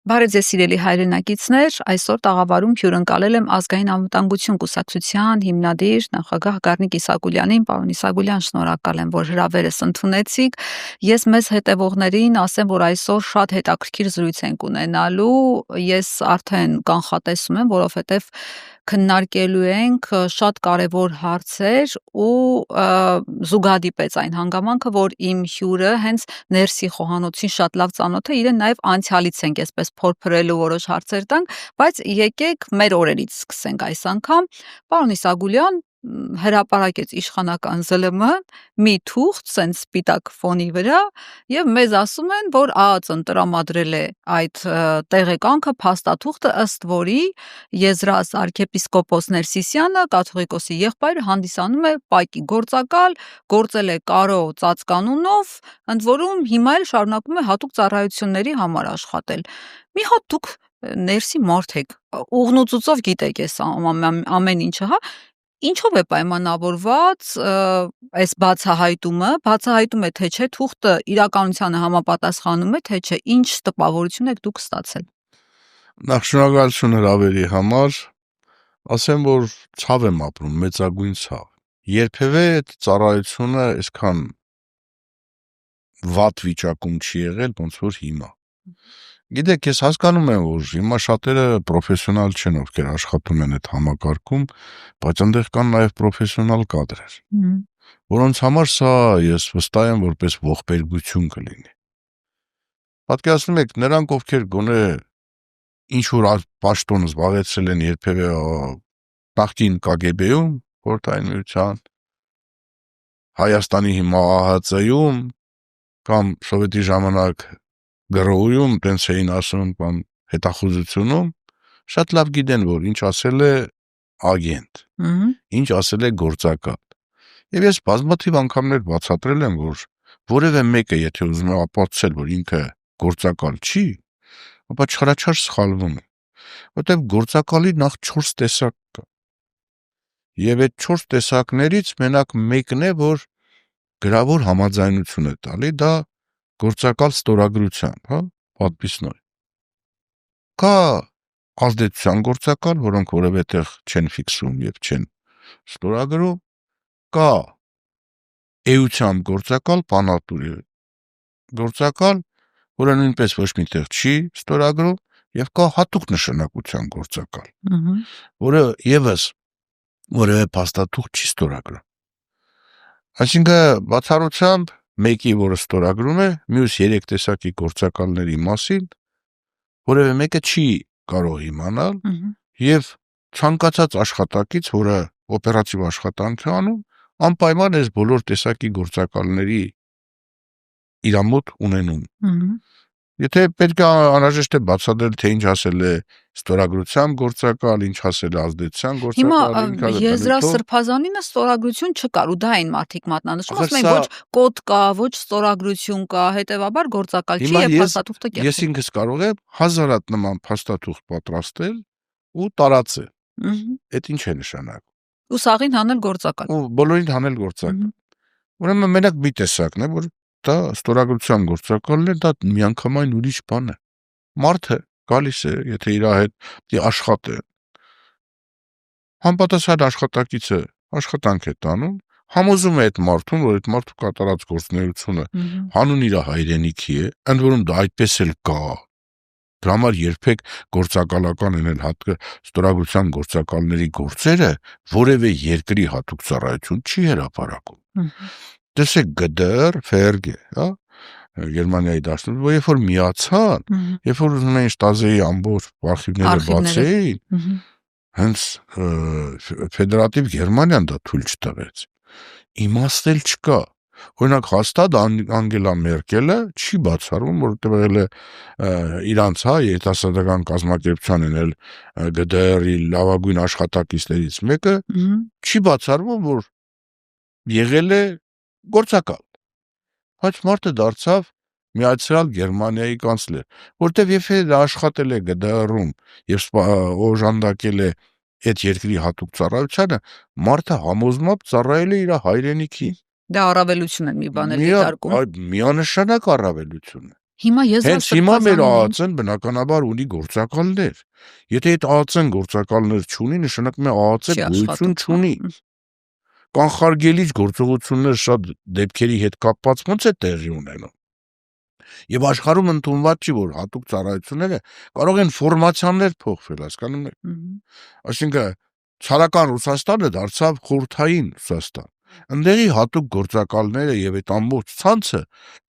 Բարև ձեզ սիրելի հայրենակիցներ, այսօր տաղավարում հյուրընկալել եմ ազգային անվտանգություն կուսակցության հիմնադիր նախագահ Գառնիկ Իսագուլյանին։ Պարոն Իսագուլյան, շնորհակալ եմ, որ հրավերս ընդունեցիք։ Ես մեզ հետևողներին ասեմ, որ այսօր շատ հետաքրքիր զրույց ենք ունենալու։ Ես արդեն կանխատեսում եմ, որովհետև քննարկելու ենք շատ կարևոր հարցեր ու զուգադիպեց այն հանգամանքը, որ իմ հյուրը հենց ներսի խոհանոցին շատ լավ ծանոթ է, իրեն նաև անցյալից ենք այսպես փորփրելու որոշ հարցեր տանք, բայց եկեք մեր օրերից սկսենք այս անգամ։ Պարոն Իսագուլյան հրապարակեց իշխանական ԶԼՄ մի թուղթ սենց սպիտակ ֆոնի վրա եւ մեզ ասում են, որ ԱԱԾ-ն տրամադրել է այդ տեղեկանքը, փաստաթուղթը, ըստ որի Եզրած arczepiskopos Ներսիսյանը, կաթողիկոսի եղբայրը, հանդիսանում է պայքի գործակալ, գործել է Կարո ծածկանունով, ընդ որում հիմա էլ շարունակում է հատուկ ծառայությունների համար աշխատել։ Մի հատ դուք ներսի մարդ եք, ուղնուծուծով գիտեք այս ամեն ինչը, հա։ Ինչով է պայմանավորված այս բացահայտում է թե չէ, թուղթը իրականությանը համապատասխանում է թե չէ, ինչ տպավորություն եք դուք ստացել։ Նախ շնորհակալություն հրավերի համար, ասեմ, որ ցավ եմ ապրում, մեծագույն ցավ։ Երբևէ այդ ծառայությունը այսքան վատ վիճակում չի եղել, ոնց որ հիմա։ Գիտեք, ես հասկանում եմ, որ հիմա շատերը պրոֆեսիոնալ չեն, ովքեր աշխատում են այդ համակարգում, բայց այնտեղ կան նաև պրոֆեսիոնալ կադրեր, որոնց համար սա ես վստահ եմ, որպես ողբերգություն կլինի։ Պատկերացնում եք, նրանք, ովքեր գոնե ինչ-որ պաշտոն զբաղեցրել են երբևէ նախկին ԿԳԲ-ում, Խորհրդային Միության, Հայաստանի հիմա ԱՀԾ-ում կամ սովետի ժամանակ ԳՌՈ-ում, տենց էին ասում, կամ հետախուզությունում, շատ լավ գիտեն, որ ինչ ասել է ագենտ, ինչ ասել է գործակալ։ Եվ ես բազմաթիվ անգամներ բացատրել եմ, որ որևէ մեկը, եթե ուզում է ապացուցել, որ ինքը գործակալ չի, ապա չարաչար սխալվում է, որտեղ գործակալի նախ 4 տեսակ կա։ Եվ այդ 4 տեսակներից մենակ մեկն է, որ գրավոր համաձայնություն է տալի, դա գործակալ ստորագրությամբ, հա, պատվիսնոյ։ Կա ազդեցության գործակալ, որոնք որևէ տեղ չեն ֆիքսում եւ չեն ստորագրում, կա էությամբ գործակալ, պանատուրի գործակալ, որը նույնպես ոչ մի տեղ չի ստորագրում, եւ կա հատուկ նշանակության գործակալ, որը եւս որևէ փաստաթուղթ չի ստորագրում։ Այսինքն բացառությամբ մեկի, որը ստորագրում է, մյուս 3 տեսակի գործակալների մասին որևէ մեկը չի կարող իմանալ եւ ցանկացած աշխատակից, որը օպերատիվ աշխատանք է անում, անպայման այս բոլոր տեսակի գործակալների իր մոտ ունենում։ Եթե պետք է անհրաժեշտ է բացատրել, թե ինչ ասել է ստորագրության գործակալ, ինչ ասել է ազդեցության գործակալ, հիմա Եզրասրբազանինը ստորագրություն չկար, ու դա այն մարդիկ մատնանշում, ասում են ոչ կոդ կա, ոչ ստորագրություն կա, հետեւաբար գործակալ չի եւ փաստաթուղթը կեղծ է։ Ես ինքս կարող եմ 1000 նման փաստաթուղթ պատրաստել ու տարածել։ Այդ ինչ է նշանակում։ Ու սաղին հանել գործակալ։ Ու բոլորին հանել գործակալ։ Ուրեմն մենակ մի տեսակն է, որ դա ստորագրության գործակալն է, դա միանգամայն ուրիշ բան է։ Մարդը գալիս է, եթե իր հետ աշխատե։ Համապատասխան աշխատակիցը աշխատանք է տանում, համոզում է այդ մարդուն, որ այդ մարդու կատարած գործունեությունը հանուն իր հայրենիքի է, ընդ որում դա այդպես էլ կա։ Դրա համար երբեք գործակալական են ստորագրության գործակալների գործերը որևէ երկրի հատուկ ծառայություն չի հրապարակում։ Տեսեք ԳԴՌ, ՖԵՐԳ, հա, Գերմանիայի դաշնություն, որ երբ որ միացան, երբ որ ուզում էին Շտազեի ամբողջ արխիվները բացեին, հենց ֆեդերատիվ Գերմանիան դա թույլ չտվեց։ Իմաստել չկա։ Օրինակ հաստատ Անգելա Մերկելը չի բացառում, որտեղ եղել է իրանց, հա, երիտասարդական կազմակերպության էլ ԳԴՌ-ի լավագույն աշխատակիցներից մեկը, չի բացառվում, որ եղել է գործակալ։ Բայց մարդը դարձավ Միացյալ Գերմանիայի կանցլեր, որտեղ երբ աշխատել է ԳԴՌ-ում եւ օժանդակել է այդ երկրի հատուկ ծառայությանը, մարդը համոզմամբ ծառայել է իր հայրենիքին։ Դա առավելություն է մի բան էլ դիտարկում։ Միանշանակ առավելություն է։ Հիմա ես Հենց հիմա մեր ԱԱՑ-ն բնականաբար ունի գործակալներ։ Եթե այդ ԱԱՑ-ն գործակալներ չունի, նշանակում է ԱԱՑ-ը գոյություն չունի։ Կանխարգելիչ գործողություններ շատ դեպքերի հետ կապված ո՞նց է տեղի ունենում։ Եվ աշխարհում ընդունված չի, որ հատուկ ծառայությունները կարող են ֆորմացիաներ փոխվել, հասկանում եք։ Այսինքն ցարական Ռուսաստանը դարձավ խորհրդային Ռուսաստան։ Ընդդեղի հատուկ գործակալները եւ այդ ամբողջ ցանցը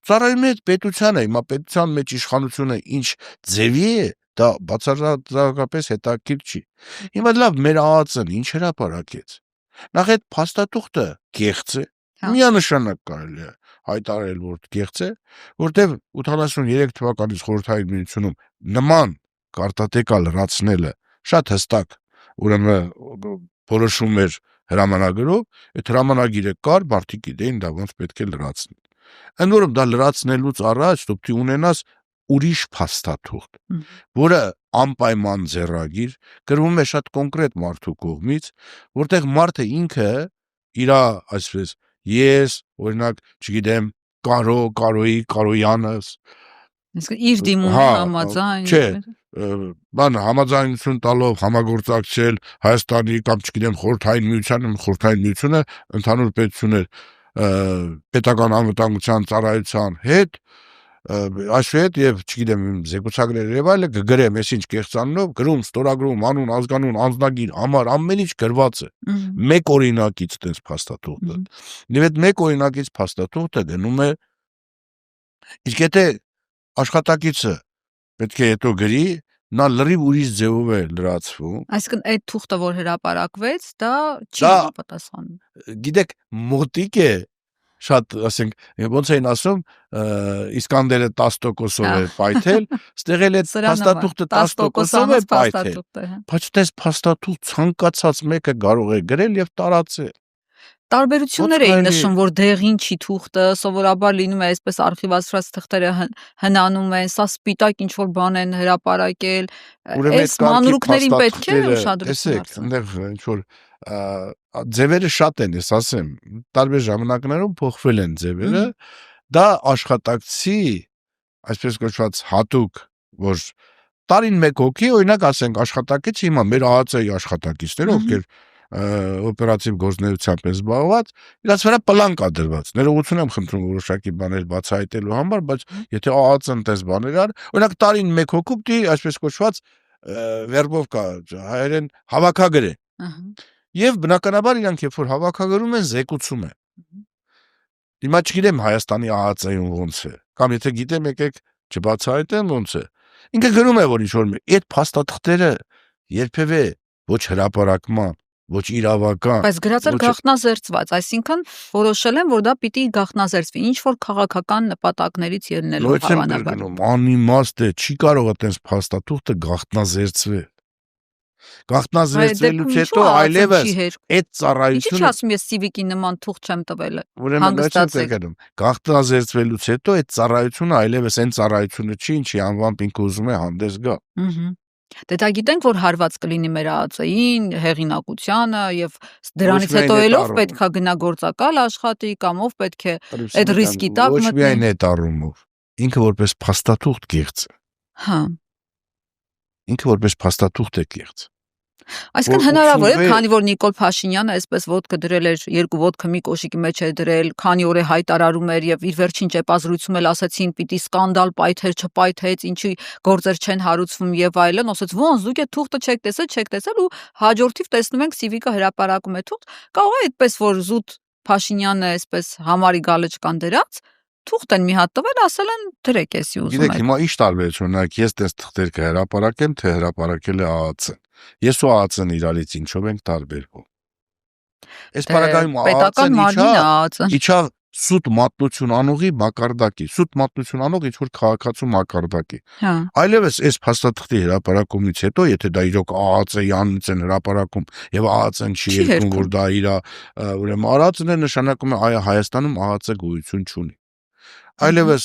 ծառայում է այդ պետությանը, հիմա պետության մեջ իշխանությունը ինչ ձևի է, դա բացարձակապես հետաքրքիր չի։ Հիմա լավ, մեր ԱԱՑ-ն ինչ հրապարակեց։ Նախ այդ փաստաթուղթը կեղծ է, միանշանակ կարելի է հայտարարել, որ կեղծ է, որտեվ 83 թվականից խորհրդային միությունում նման կարտատեկա լրացնելը շատ հստակ, ուրեմն որոշում էր հրամանագրով, այդ հրամանագիրը կար, մարդիկ գիտեին դա ոնց պետք է լրացնել։ Ընդ որում դա լրացնելուց առաջ դու ունենաս ուրիշ փաստաթուղթ, որը անպայման ձեռագիր գրվում է շատ կոնկրետ մարդու կողմից, որտեղ մարդը ինքը իր, այսպես, ես, օրինակ, չգիտեմ, Կարոյի, Կարոյանս, իր դիմումն համաձայն, չէ, բան համաձայնություն տալով համագործակցել Հայաստանի կամ չգիտեմ խորհրդային միությունը ընդհանուր պետություններ պետական անվտանգության ծառայության հետ Այսուհետ եւ չգիտեմ զեկուցակներ եւ այլը կգրեմ, այսինչ կեղծանունով գրում, ստորագրում, անուն, ազգանուն, անձնագիր, համար, ամեն ինչ գրված է։ Մեկ օրինակից տես փաստաթուղթը։ Եվ այդ մեկ օրինակից փաստաթուղթը գնում է իսկ եթե աշխատակիցը պետք է հետո գրի, նա լրիվ ուրիշ ձևով է լրացվում։ Այսինքն այդ թուղթը, որ հրապարակվեց, դա չի համապատասխանում։ Գիտեք, մոտիկ է շատ, ասենք, ոնց էին ասում, Իսկանդերը 10%-ով է պայթել, ստեղ էլ այդ փաստաթուղթը 10%-ով է պայթել։ Բայց դες փաստաթուղթ ցանկացած մեկը կարող է գրել եւ տարածել։ Տարբերություններ էին նշում, որ դեղին չի թուղթը, սովորաբար լինում է այսպես արխիվացված թղթերը հնանում են, սա սպիտակ ինչ որ բան են հրապարակել, այս մանրուքներին պետք է ուշադրություն դարձնել։ Այնտեղ ինչ որ ձևերը շատ են, ես ասեմ, տարբեր ժամանակներում փոխվել են ձևերը, դա աշխատակցի, այսպես կոչված հատուկ, որ տարին մեկ հոգի, օրինակ ասենք աշխատակից հիմա մեր ԱԱՑ-ի աշխատակիցները, ովքեր օպերատիվ գործունեությամբ են զբաղված, իրաց վրա պլան կա դրված։ Ներողություն եմ խնդրում որոշակի բաներ բացահայտելու համար, բայց եթե ԱԱՑ-ն տես բաներ ար, օրինակ տարին մեկ հոգու պիտի այսպես կոչված վերբով կա, հայերեն հավաքագրե։ Եվ բնականաբար իրանք երբ որ հավաքագրում են, զեկուցում են։ Հիմա չգիտեմ Հայաստանի ԱԱՑ-ում ոնց է, կամ եթե գիտեմ, եկեք չբացահայտեմ ոնց է։ Ինքը գրում է, որ ինչ որ այդ փաստաթղթերը երբևէ ոչ հրապարակման, ոչ իրավական, բայց գրած էր գաղտնազերծված, այսինքն որոշել են, որ դա պիտի գաղտնազերծվի, ինչ որ քաղաքական նպատակներից ելնելով հավանաբար։ Անիմաստ է, չի կարող այդպես փաստաթուղթը գաղտնազերծվել։ Գաղտնազերծվելուց հետո այլևս այդ ծառայությունը Ինչ ասում ես Civic-ի նման թուղթ չեմ տվել։ Հանգստացեք։ Գաղտնազերծվելուց հետո այդ ծառայությունը այլևս այն ծառայությունը չի, ինչի անվամբ ինքը ուզում է հանդես գա։ Դե դա գիտենք, որ հարված կլինի մեր ԱԱՑ-ին, հեղինակությանը եւ դրանից հետո ելով պետքա գնա գործակալ աշխատի կամ ով պետք է այդ ռիսկի տակ մտնի։ Ոչ միայն այդ առումով։ Ինքը որպես փաստաթուղթ կեղծ է։ Հա։ Ինքը որպես փաստաթուղթ է կեղծ։ Այսինքն հնարավոր է, քանի որ Նիկոլ Փաշինյանը այսպես ոդկը դրել էր, երկու ոդկը մի կոշիկի մեջ է դրել, քանի օր է հայտարարում էր եւ իր վերջին ճեպազրույցում էլ ասացին, պիտի սկանդալ պայթեր, չպայթեց, ինչի գործեր չեն հարուցվում եւ այլն, ասաց ոնց դուք այդ թուղթը չեք տեսել ու հաջորդիվ տեսնում ենք Civic-ը հրապարակում է թուղթ, կարող է այդպես որ զուտ Փաշինյանը այսպես համարի գալչկան դրած թուղթ են մի հատ տվել, ասել են դրեք էսի ուզում եք։ Գիտեք, հիմա ինչ տարբերություն ունի, ես տես թղթեր կհրապարակեմ, թե հրապարակել է ԱԱՑ-ը։ Ես ու ԱԱՑ-ն իրարից ինչով ենք տարբերվում։ Այս բարակայում ԱԱՑ-ն իջավ սուտ մատնություն անողի մակարդակի, սուտ մատնություն անող ինչ որ քաղաքացու մակարդակի։ Այլևս այս փաստաթղթի հրապարակումից հետո, եթե դա իրոք ԱԱՑ-ի անունից են հրապարակում եւ ԱԱՑ-ն չի երգում, որ դա իր ուրեմն արածն է, նշանակում է այ Հայաստանում ԱԱՑ գոյություն չունի։ Այլևս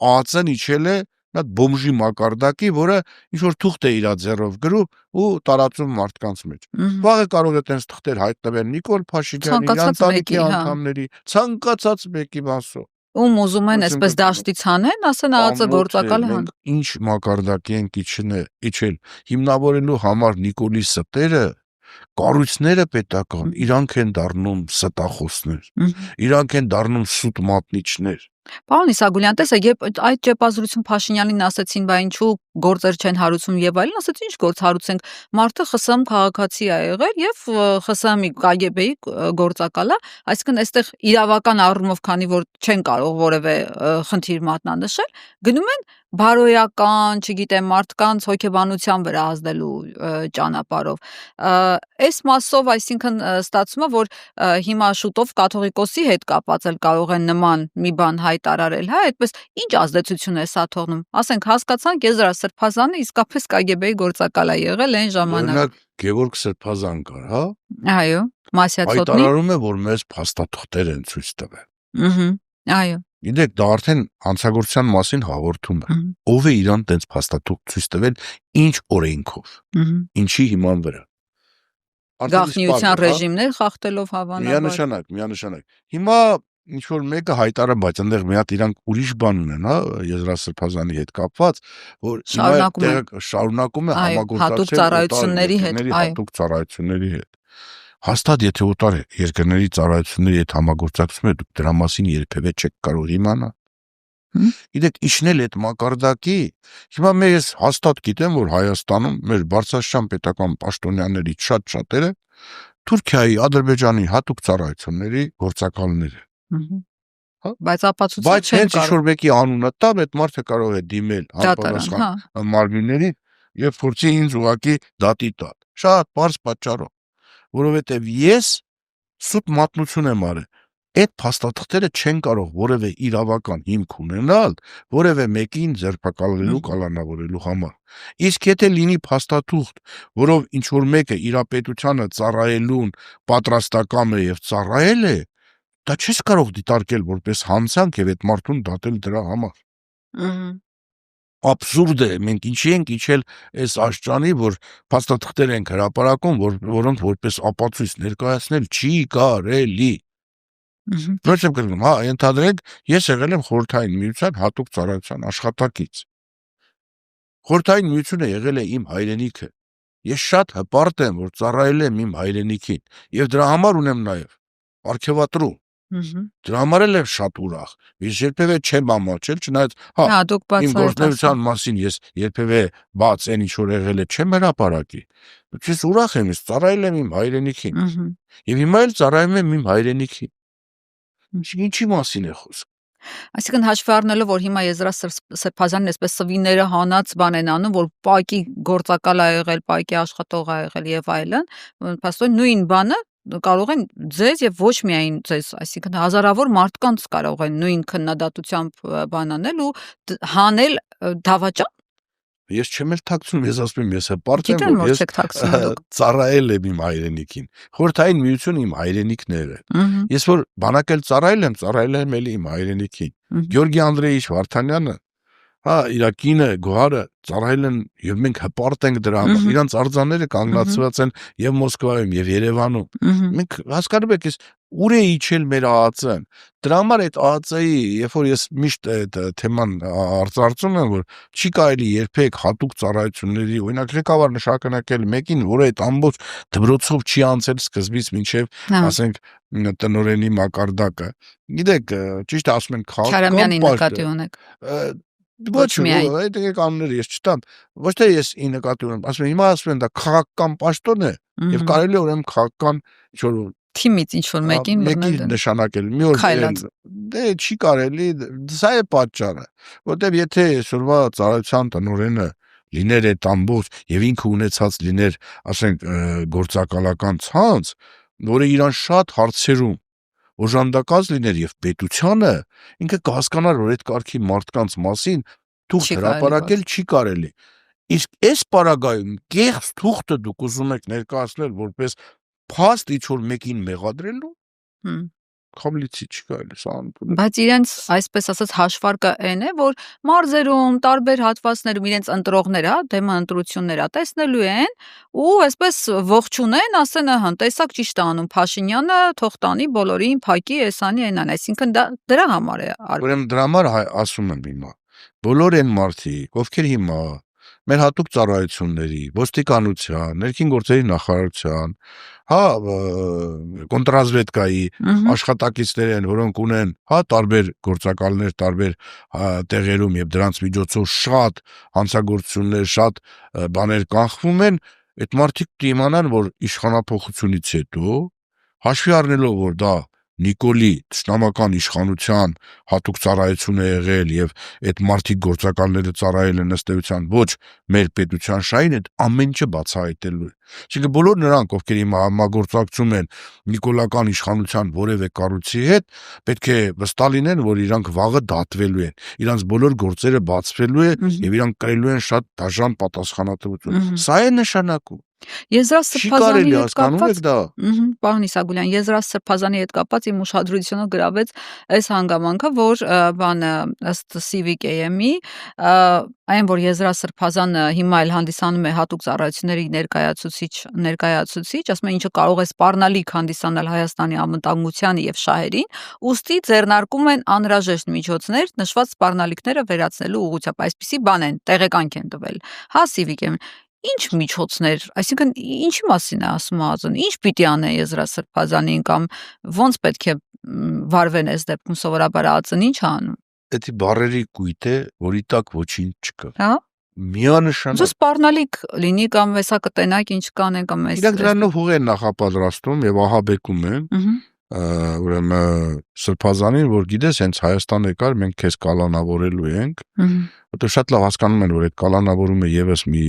ԱԱՑ-ն իջել է այդ բոմժի մակարդակի, որը ինչ որ թուղթ է իր ձեռով գրում ու տարածում մարդկանց մեջ։ Վաղը կարող է տենց թղթեր հայտնվել Նիկոլ Փաշինյանի, իր ընտանիքի անդամների, ցանկացած մեկի մասով։ Ում ուզում են այսպես դաշտից հանեն, ասեն ԱԱԾ գործակալը հան։ Ինչ մակարդակի ենք իջել հիմնավորելու համար Նիկոլի ստերը, կառույցները պետական, իրանք են դառնում ստախոսներ, իրանք են դառնում սուտ մատնիչներ։ Պարոն Իսագուլյան, տեսեք, երբ այդ ճեպազրույցում Փաշինյանին ասեցին, բա ինչու գործեր չեն հարուցում եւ այլն, ասաց ինչ գործ հարուցենք, մարդը ԽՍՀՄ քաղաքացի է եղել եւ ԽՍՀՄ-ի KGB-ի գործակալ է, այսինքն այստեղ իրավական առումով, քանի որ չեն կարող որևէ խնդիր մատնանշել, գնում են բարոյական, չգիտեմ, մարդկանց հոգեբանության վրա ազդելու ճանապարհով։ Այս մասով, այսինքն ստացվում է, որ հիմա շուտով կաթողիկոսի հետ կապված էլ կարող են նման մի բան հայտարարել, հա, այդպես ինչ ազդեցություն է սա թողնում։ Ասենք հասկացանք Եզրա Սրբազանը իսկապես KGB-ի գործակալ է եղել այն ժամանակ։ Օրինակ Գևորգ Սրբազան կար, հա։ Այո, Մասյացոտնի։ Հայտարարում է, որ մեզ փաստաթղթեր են ցույց տվել։ Այո։ Գիտեք, դա արդեն հանցագործության մասին հաղորդում է։ Ով է իրան տենց փաստաթուղթ ցույց տվել, ինչ օրենքով, ինչի հիման վրա։ Գաղտնիության ռեժիմներ խախտելով հավանաբար։ Միանշանակ։ Հիմա ինչ որ մեկը հայտարարում, բայց այնտեղ մի հատ իրանք ուրիշ բան ունեն, հա, Եզրա Սրբազանի հետ կապված, որ շարունակում է համագործակցել հատուկ ծառայությունների հետ։ Հաստատ եթե օտար երկրների ծառայությունների հետ համագործակցում է, դուք դրա մասին երբևէ չեք կարող իմանալ։ Գիտեք, իջնել այդ մակարդակի, հիմա ես հաստատ գիտեմ, որ Հայաստանում մեր բարձրաստիճան պետական պաշտոնյաներից շատերը Թուրքիայի, Ադրբեջանի հատուկ ծառայությունների գործակալներ են։ Բայց ապացուցիչ բայց հենց ինչ-որ մեկի անունը տա, այդ մարդը կարող է դիմել անպատասխան մարմիններին եւ փորձի ինձ ուղակի դատի տալ։ Շատ բարձ պատճառով, որովհետեւ ես սուտ մատնություն եմ արել։ Այդ փաստաթղթերը չեն կարող որևէ իրավական հիմք ունենալ որևէ մեկին ձերբակալելու, կալանավորելու համար։ Իսկ եթե լինի փաստաթուղթ, որով ինչ որ մեկը իր պետությանը ծառայելուն պատրաստական է եւ ծառայել է, դա չես կարող դիտարկել որպես հանցանք եւ այդ մարդուն դատել դրա համար։ Աբսուրդ է, մենք ինչի ենք իջել այս աշճանի, որ փաստաթղթեր ենք հրապարակում, որոնք որպես ապացույց ներկայացնել չի կարելի։ Ոչ եմ կրկնում, հա, ընդհանրենք ես եղել եմ Խորհրդային Միության հատուկ ծառայության աշխատակից։ Խորհրդային Միությունը եղել է իմ հայրենիքը։ Ես շատ հպարտ եմ, որ ծառայել եմ իմ հայրենիքին եւ դրա համար ունեմ նաեւ արքեվատրու։ Դրա համար էլ եմ շատ ուրախ։ Ես երբևէ չեմ ամաչել, չնայած, հա, իմ գործունեության մասին ես երբևէ բաց այն ինչ որ եղել է չեմ հրապարակի։ Ես ուրախ եմ, ես ծառայել եմ իմ հայրենիքին։ Եվ հիմա էլ ծառայում եմ իմ հայրենիքին։ Ինչի մասին է խոսքը։ Այսինքն հաշվի առնելով, որ հիմա Եզրա Սրբազանն այսպես սվիները հանած բան են անում, որ պակի գործակալ է եղել, պակի աշխատող է եղել եւ այլն, փաստորեն նույն բանը կարող են ձեզ եւ ոչ միայն ձեզ, այսինքն հազարավոր մարդկանց կարող են նույն քննադատությամբ բան անել ու հանել դավաճան։ Ես չեմ էլ թաքցնում, ես ասում եմ, ես հպարտ եմ, որ ես ծառայել եմ իմ հայրենիքին։ Խորհրդային Միությունը իմ հայրենիքն է եղել։ Ես որ բանակել ծառայել եմ էլի իմ հայրենիքին։ Գյորգի Անդրեյիչ Վարդանյանը, հա, իր կինը Գոհարը ծառայել են եւ մենք հպարտ ենք դրա համար։ Իրանց արձանները կանգնացված են եւ Մոսկվայում եւ Երևանում։ Մենք հասկանում եք, ես ուր է իջել մեր ԱԱԾ-ն։ Դրա համար այդ ԱԱԾ-ի, երբ որ ես միշտ այդ թեման արծարծում եմ, որ չի կարելի երբեք հատուկ ծառայությունների, օրինակ ղեկավար նշանակել մեկին, որը այդ ամբողջ դպրոցով չի անցել սկզբից մինչև, ասենք, տնօրենի մակարդակը։ Գիտեք, ճիշտ է ասում են Քարամյանի նկատի ունեք։ Ոչ միայն այդ կանոնները ես չտամ, ոչ թե ես ի նկատի ունեմ, ասում եմ, հիմա ասում են դա քաղաքական պաշտոն է եւ կարելի է ուրեմն քաղաքական ինչ-որ թիմից ինչ-որ մեկին նշանակել, մի օր դե չի կարելի, սա է պատճառը, որտեւ եթե այսօրվա ծառայության տնօրենը լիներ այդ ամբողջ եւ ինքը ունեցած լիներ, ասենք, գործակալական ցանց, որը իրան շատ հարցերում օժանդակած լիներ եւ պետությանը ինքը կհասկանար, որ այդ կարգի մարդկանց մասին թուղթ հրապարակել չի կարելի։ Իսկ այս պարագայում կեղծ թուղթը դուք ուզում եք ներկայացնել որպես փաստ ինչ որ մեկին մեղադրելու։ Խաբլիցի չկա էլ սա։ Բայց իրենց այսպես ասած հաշվարկը այն է, որ մարզերում, տարբեր հատվածներում իրենց ընտրողներ, հա, դեմը ընտրություններ է տեսնելու են ու այսպես ողջունեն, ասեն, ահա, տեսակ ճիշտ է անում Փաշինյանը, թող տանի բոլորին, փակի, էսանի, այնան, այսինքն դա դրա համար է արվում։ Ուրեմն դրա համար ասում եմ հիմա, բոլոր այն մարդիկ, ովքեր հիմա մեր հատուկ ծառայությունների, ոստիկանության, ներքին գործերի նախարարության, հա, կոնտրազվեդկայի աշխատակիցներ են, որոնք ունեն, հա, տարբեր գործակալներ, տարբեր տեղերում եւ դրանց միջոցով շատ հանցագործություններ, շատ բաներ կանխվում են, այդ մարդիկ դիմանան, որ իշխանափոխությունից հետո հաշվի առնելով, որ դա Նիկոլի ճշտամական իշխանության հատուկ ծառայություն է եղել եւ այդ մարդիկ գործակալները ծառայել են ըստ էության ոչ մեր պետության շահին, այդ ամեն ինչը բացահայտելու է։ Այսինքն բոլոր նրանք, ովքեր հիմա համագործակցում են նիկոլական իշխանության որևէ կառույցի հետ, պետք է վստահ լինեն, որ իրանք վաղը դատվելու են, իրանք բոլոր գործերը բացվելու է եւ իրանք կրելու են շատ դաժան պատասխանատվություն։ Սա է նշանակում։ Եզրասրբազանի հետ կապված դա։ Պարոն Իսագուլյան, Եզրասրբազանի հետ կապված իմ ուշադրությունը գրավեց այս հանգամանքը, որ բանը ըստ Civic AM-ի, այն որ Եզրասրբազանը հիմա էլ հանդիսանում է հատուկ ծառայությունների ներկայացուցիչ, ասում է ինչը կարող է սպառնալիք հանդիսանալ Հայաստանի անվտանգությանը եւ շահերին, ուստի ձեռնարկում են անհրաժեշտ միջոցներ նշված սպառնալիքները վերացնելու ուղղությամբ, այսպիսի բան են, տեղեկանք են տվել։ Հա, Civic AM Ինչ միջոցներ, այսինքն ինչի մասին է ասում Ազոն, ինչ պիտի անը Եզրասրբազանին կամ ոնց պետք է վարվեն այս դեպքում սովորաբար ԱԾ-ն ինչ է անում։ Դա բառերի կույտ է, որի տակ ոչինչ չկա։ Հա։ Միանշանակ։ Սպառնալիք լինի կամ հեսա կտենակ ինչ կանեն կամ այս։ Իրանք դրանով հող են նախապատրաստում եւ ահաբեկում են։ Ուրեմն Սրբազանին, որ գիտես, հենց Հայաստան եկար, մենք քեզ կալանավորելու ենք։ Որտեղ շատ լավ հասկանում են, որ այդ կալանավորումը եւս մի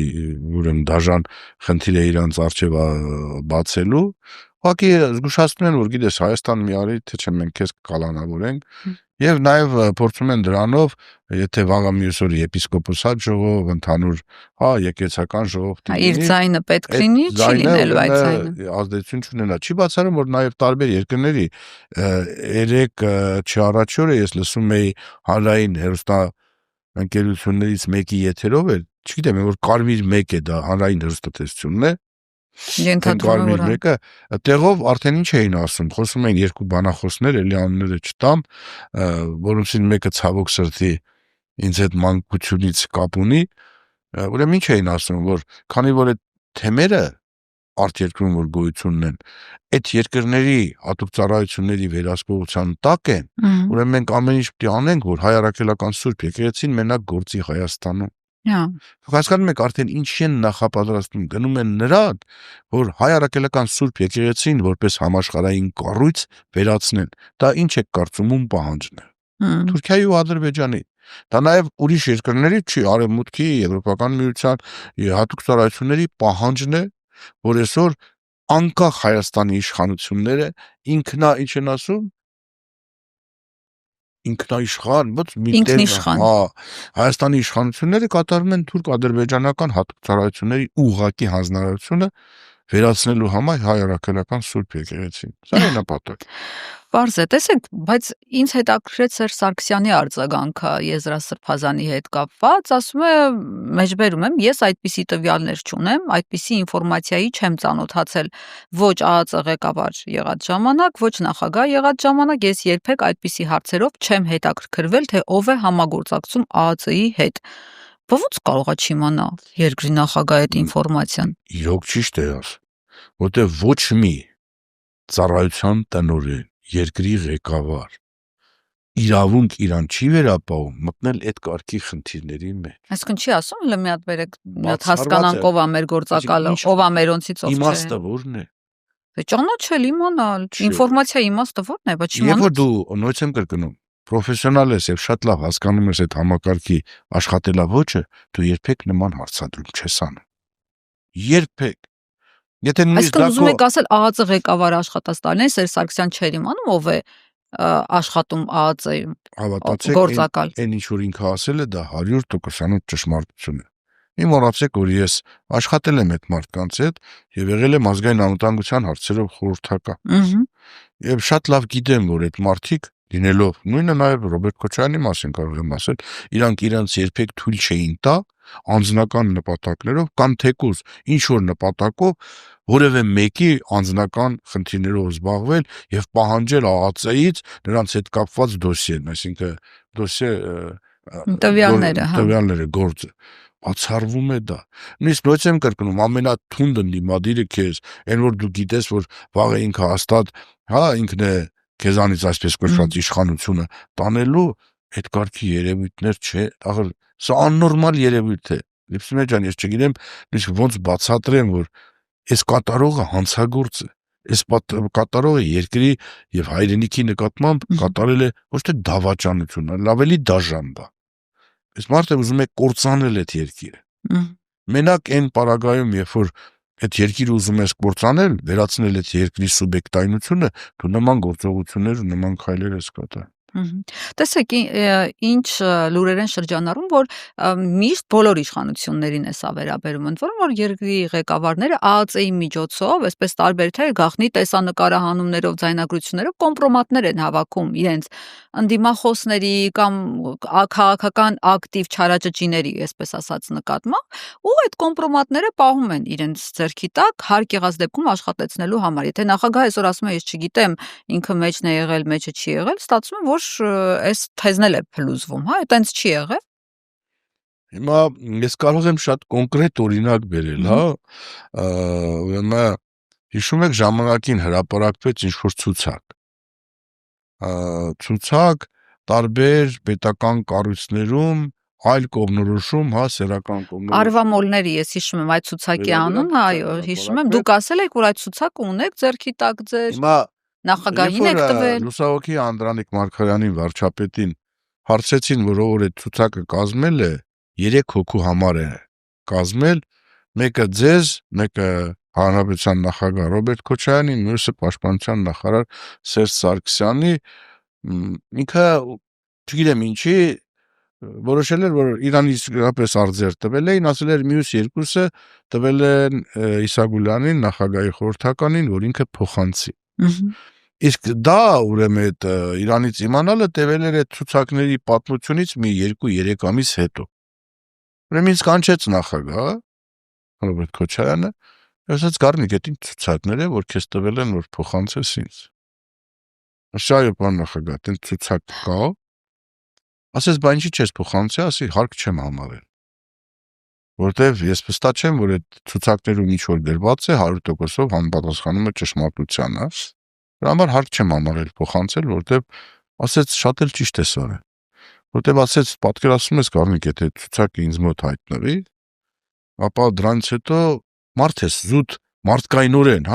ուրեմն դաժան խնդիր է իրանց արժեվ բացելու։ Ուղղակի զգուշացնում են, որ գիտես, Հայաստան մի արի, թե չէ մենք քեզ կալանավորենք։ Եվ նաև փորձում են դրանով, եթե վաղը մյուս օրը եպիսկոպոսատ ժողով, ընդհանուր, հա, եկեղեցական ժողով իր ձայնը պետք լինի, չի լինելու այդ ձայնը։ Ազդեցություն չունենա։ Չի բացառում, որ նաև տարբեր երկրների 3 չառաջ օրը ես լսում էի հանրային հեռուստա ընկերություններից մեկի եթերով էր, չգիտեմ, որ Կարմիր 1 է դա հանրային հեռուստատեսությունն է։ Ենթադրում եմ, մեկը տեղով արդեն ինչ էին ասում, խոսում էին 2 բանախոսներ, էլի անունները չտամ, որոնցից մեկը ցավոք սրտի ինձ հետ մանկությունից կապ ունի, ուրեմն ինչ էին ասում, որ քանի որ այդ թեմերը արտերկրում որ գոյություն ունեն, այդ երկրների հատուկ ծառայությունների վերահսկողության տակ են, ուրեմն մենք ամեն ինչ պետք է անենք, որ հայ առաքելական Սուրբ եկեղեցին մենակ գործի Հայաստանում։ Հասկանում եք արդեն ինչ են նախապատրաստում, գնում են նրան, որ հայ առաքելական Սուրբ եկեղեցին որպես համաշխարհային կառույց վերացնեն։ Դա ինչ է կարծում ում պահանջն է։ Թուրքիայի ու Ադրբեջանի։ Դա նաև ուրիշ երկրների չի, Արևմուտքի, Եվրոպական միության հատուկ ծառայությունների պահանջն է, որ այսօր անկախ Հայաստանի իշխանությունները ինքնա ինչ են ասում ինքնաիշխան, ոչ մի ինքնիշխան։ Հա, Հայաստանի իշխանությունները կատարում են թուրք-ադրբեջանական հատուկ ծառայությունների ուղղակի հանձնարարությունը վերացնելու համար հայ առաքելական Սուրբ եկեղեցին։ Սա է նպատակը։ Պարզ է, տեսեք, բայց ինձ հետաքրքրեց Սերժ Սարգսյանի արձագանքը Եզրասրբազանի հետ կապված, ասում է, մեջբերում եմ, ես այդպիսի տվյալներ չունեմ, այդպիսի ինֆորմացիայի չեմ ծանոթացել ոչ ԱԱԾ ղեկավար եղած ժամանակ, ոչ նախագահ եղած ժամանակ, ես երբեք այդպիսի հարցերով չեմ հետաքրքրվել, թե ով է համագործակցում ԱԱԾ-ի հետ։ Ո՞ց կարողա չիմանալ երկրի նախագահի այդ ինֆորմացիան։ Իրոք ճիշտ է ասում, որտեղ ոչ մի ծառայության տնօրեն երկրի ղեկավար իրավունք իրան չի վերապահում մտնել այդ կարգի խնդիրների մեջ։ Այսինքն չի ասում, հələ մի հատ բերեք, մի հատ հասկանանք ով է մեր գործակալը, ով է մերոնցից ով չէ։ Իմաստը ո՞րն է։ Դե ճանաչել, իմանալ, ինֆորմացիա իմաստը ո՞րն է, բայց իմանալ։ Երբ որ դու նույնպես եմ կրկնում, պրոֆեսիոնալ ես եւ շատ լավ հասկանում ես այդ համակարգի աշխատելավոճը, դու երբեք նման հարցադրում չես անում։ Երբեք։ Եթե նույնիսկ դա ուզում եք ասել ԱԱԾ ղեկավար աշխատած տարին Սերժ Սարգսյան չէր իմանում ով է աշխատում ԱԱԾ-ում։ Հավատացեք, գործակալ։ Այն ինչ որ ինքը ասել է, դա 100% ճշմարտություն է։ Մի մոռացեք, որ ես աշխատել եմ այդ մարդկանց հետ եւ եղել եմ ազգային անվտանգության հարցերով խորհրդական։ Եվ շատ լավ գիտեմ, որ այդ մարդիկ լինելով նույնը նաև Ռոբերտ Քոչարյանի մասին կարող եմ ասել, իրանք իրենց երբեք թույլ չէին տա անձնական նպատակներով կամ թեկուզ ինչ որ նպատակով որևէ մեկի անձնական խնդիրներով զբաղվել եւ պահանջել ԱԱՑ-ից նրանց հետ կապված դոսիեն, այսինքն դոսիե տվյալները գործը բացառվում է դա։ Նույնիսկ նույնիսկ եմ կրկնում, ամենաթունդ ընդդիմադիրը քեզ, այն որ դու գիտես, որ վաղը ինքը հաստատ, ինքն է քեզանից այսպես կոչված իշխանությունը տանելու, այդ կարգի երևույթներ չէ, ախր սա աննորմալ երևույթ է։ Լիպսիմե ջան, ես չգիտեմ, նույնիսկ ոնց բացատրեմ, որ այս կատարողը հանցագործ է։ Այս կատարողը երկրի եւ հայրենիքի նկատմամբ կատարել է ոչ թե դավաճանություն, այլ ավելի դաժան բան։ Այս մարդը ուզում է կործանել այդ երկիրը։ Մենակ այն պարագայում, երբ որ այդ երկիրը ուզում ես կործանել, վերացնել այդ երկրի սուբյեկտայնությունը, դու նման գործողություններ ու նման քայլեր ես կատարում։ Տեսեք, ինչ լուրեր են շրջանառում, որ միշտ բոլոր իշխանություններին է սա վերաբերում, ընդ որում որ երկրի ղեկավարները ԱԱՑ-ի միջոցով, այսպես տարբեր թե գաղտնի տեսանկարահանումներով, ձայնագրություններով կոմպրոմատներ են հավաքում իրենց ընդդիմախոսների կամ քաղաքական ակտիվ չարաճճիների, այսպես ասած, նկատմամբ, ու այդ կոմպրոմատները պահում են իրենց ձեռքի տակ հարկ եղած դեպքում աշխատեցնելու համար։ Եթե նախագահը այսօր ասում է, ես չգիտեմ, ինքը մեջն է եղել, մեջը չի եղել, ստացվում է, որ այս թեզն էլ է փլուզվում, այտենց չի եղել։ Հիմա ես կարող եմ շատ կոնկրետ օրինակ բերել, ուրեմն հիշում եք ժամանակին հրապարակվեց ինչ-որ ցուցակ տարբեր պետական կառույցներում այլ կողմնորոշում, սեռական կողմնորոշում։ Արվամոլների, ես հիշում եմ այդ ցուցակի անունը, այո, հիշում եմ, դուք ասել եք, որ այդ ցուցակը ունեք ձեռքի տակ ձեր։ Հիմա նախագահին եք տվել։ Լուսահոգի Անդրանիկ Մարգարյանին վարչապետին հարցեցին, որ ով այդ ցուցակը կազմել է, 3 հոգու համար է կազմել, մեկը ձեզ, մեկը Հանրապետության նախագահ Ռոբերտ Քոչարյանին, մյուսը պաշտպանության նախարար Սերժ Սարգսյանի, ինքը չգիտեմ ինչի որոշել էր, որ իրան իսկապես արձեր տվել էին, ասել էր մյուս երկուսը տվել են Իսագուլյանին, նախագահի խորհրդականին, որ ինքը փոխանցի։ Իսկ դա ուրեմն այդ Իրանից իմանալը տևել էր այդ ցուցակների պատմությունից մի 2-3 ամիս հետո։ Ուրեմն ինձ կանչեց նախագահը Ռոբերտ Քոչարյանը, ասաց Գառնիկ, այդ ինչ ցուցակներ է, որ քեզ տվել են, որ փոխանցես ինձ։ Շայո պարոն նախագահ, այդ ցուցակ կա։ Ասես, բա ինչի՞ չես փոխանցի, ասի հարկ չեմ համարել։ Որտեվ ես վստահ չեմ, որ այդ ցուցակներում ինչ որ դրված է 100%-ով համապատասխանում է ճշմարտությանը։ Դրա համար հարկ չեմ համարել փոխանցել, որտեվ ասեց շատ էլ ճիշտ է սարը։ Որտեվ ասեց, պատկերացնում ես Գառնիկ, եթե ցուցակը ինձ մոտ հայտնվի, ապա դրանից հետո մարդ ես զուտ մարդկայնորեն,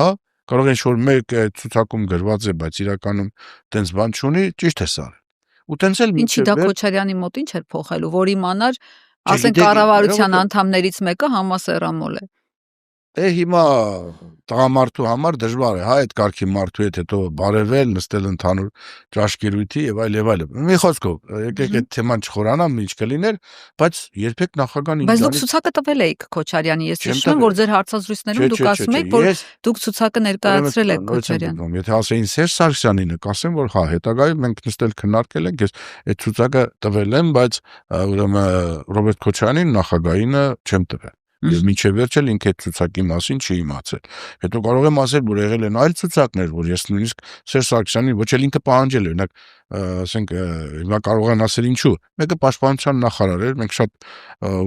կարող է ինչ-որ մեկ ցուցակում գրված է, բայց իրականում տենց բան չունի, ճիշտ է սարը։ Ու տենց էլ ինչի դա Քոչարյանի մոտ ինչ էր փոխելու, որ իմանար, ասենք կառավարության անդամներից մեկը համասեռամոլ է։ Հիմա տղամարդու համար դժվար է, այդ կարգի մարդու հետ հետո բարևել, նստել ընդհանուր ճաշկերույթի եւ այլ եւ այլ։ Մի խոսքով, եկեք այդ թեման չխորանամ, ինչ կլիներ, բայց երբեք նախագահան Բայց դուք ցուցակը տվել եք Քոչարյանի, ես հիշում եմ, որ ձեր հարցազրույցներում դուք ասում եք, որ դուք ցուցակը ներկայացրել եք Քոչարյանին։ Եթե ասեին Սերժ Սարգսյանին, կասեմ, որ հետագայում մենք նստել քննարկել ենք, ես այդ ցուցակը տվել եմ, բայց ուրեմն Ռոբերտ Քոչարյանին նախագահինը չեմ տվել։ Եվ մինչև վերջել ինքը այդ ցուցակի մասին չի իմացել։ Հետո կարող եմ ասել, որ եղել են այլ ցուցակներ, որ ես նույնիսկ Սերժ Սարգսյանին ոչ էլ ինքը պահանջել է, օրինակ, ասենք, հիմա կարող են ասել ինչու։ Մեկը պաշտպանության նախարար էր, մենք շատ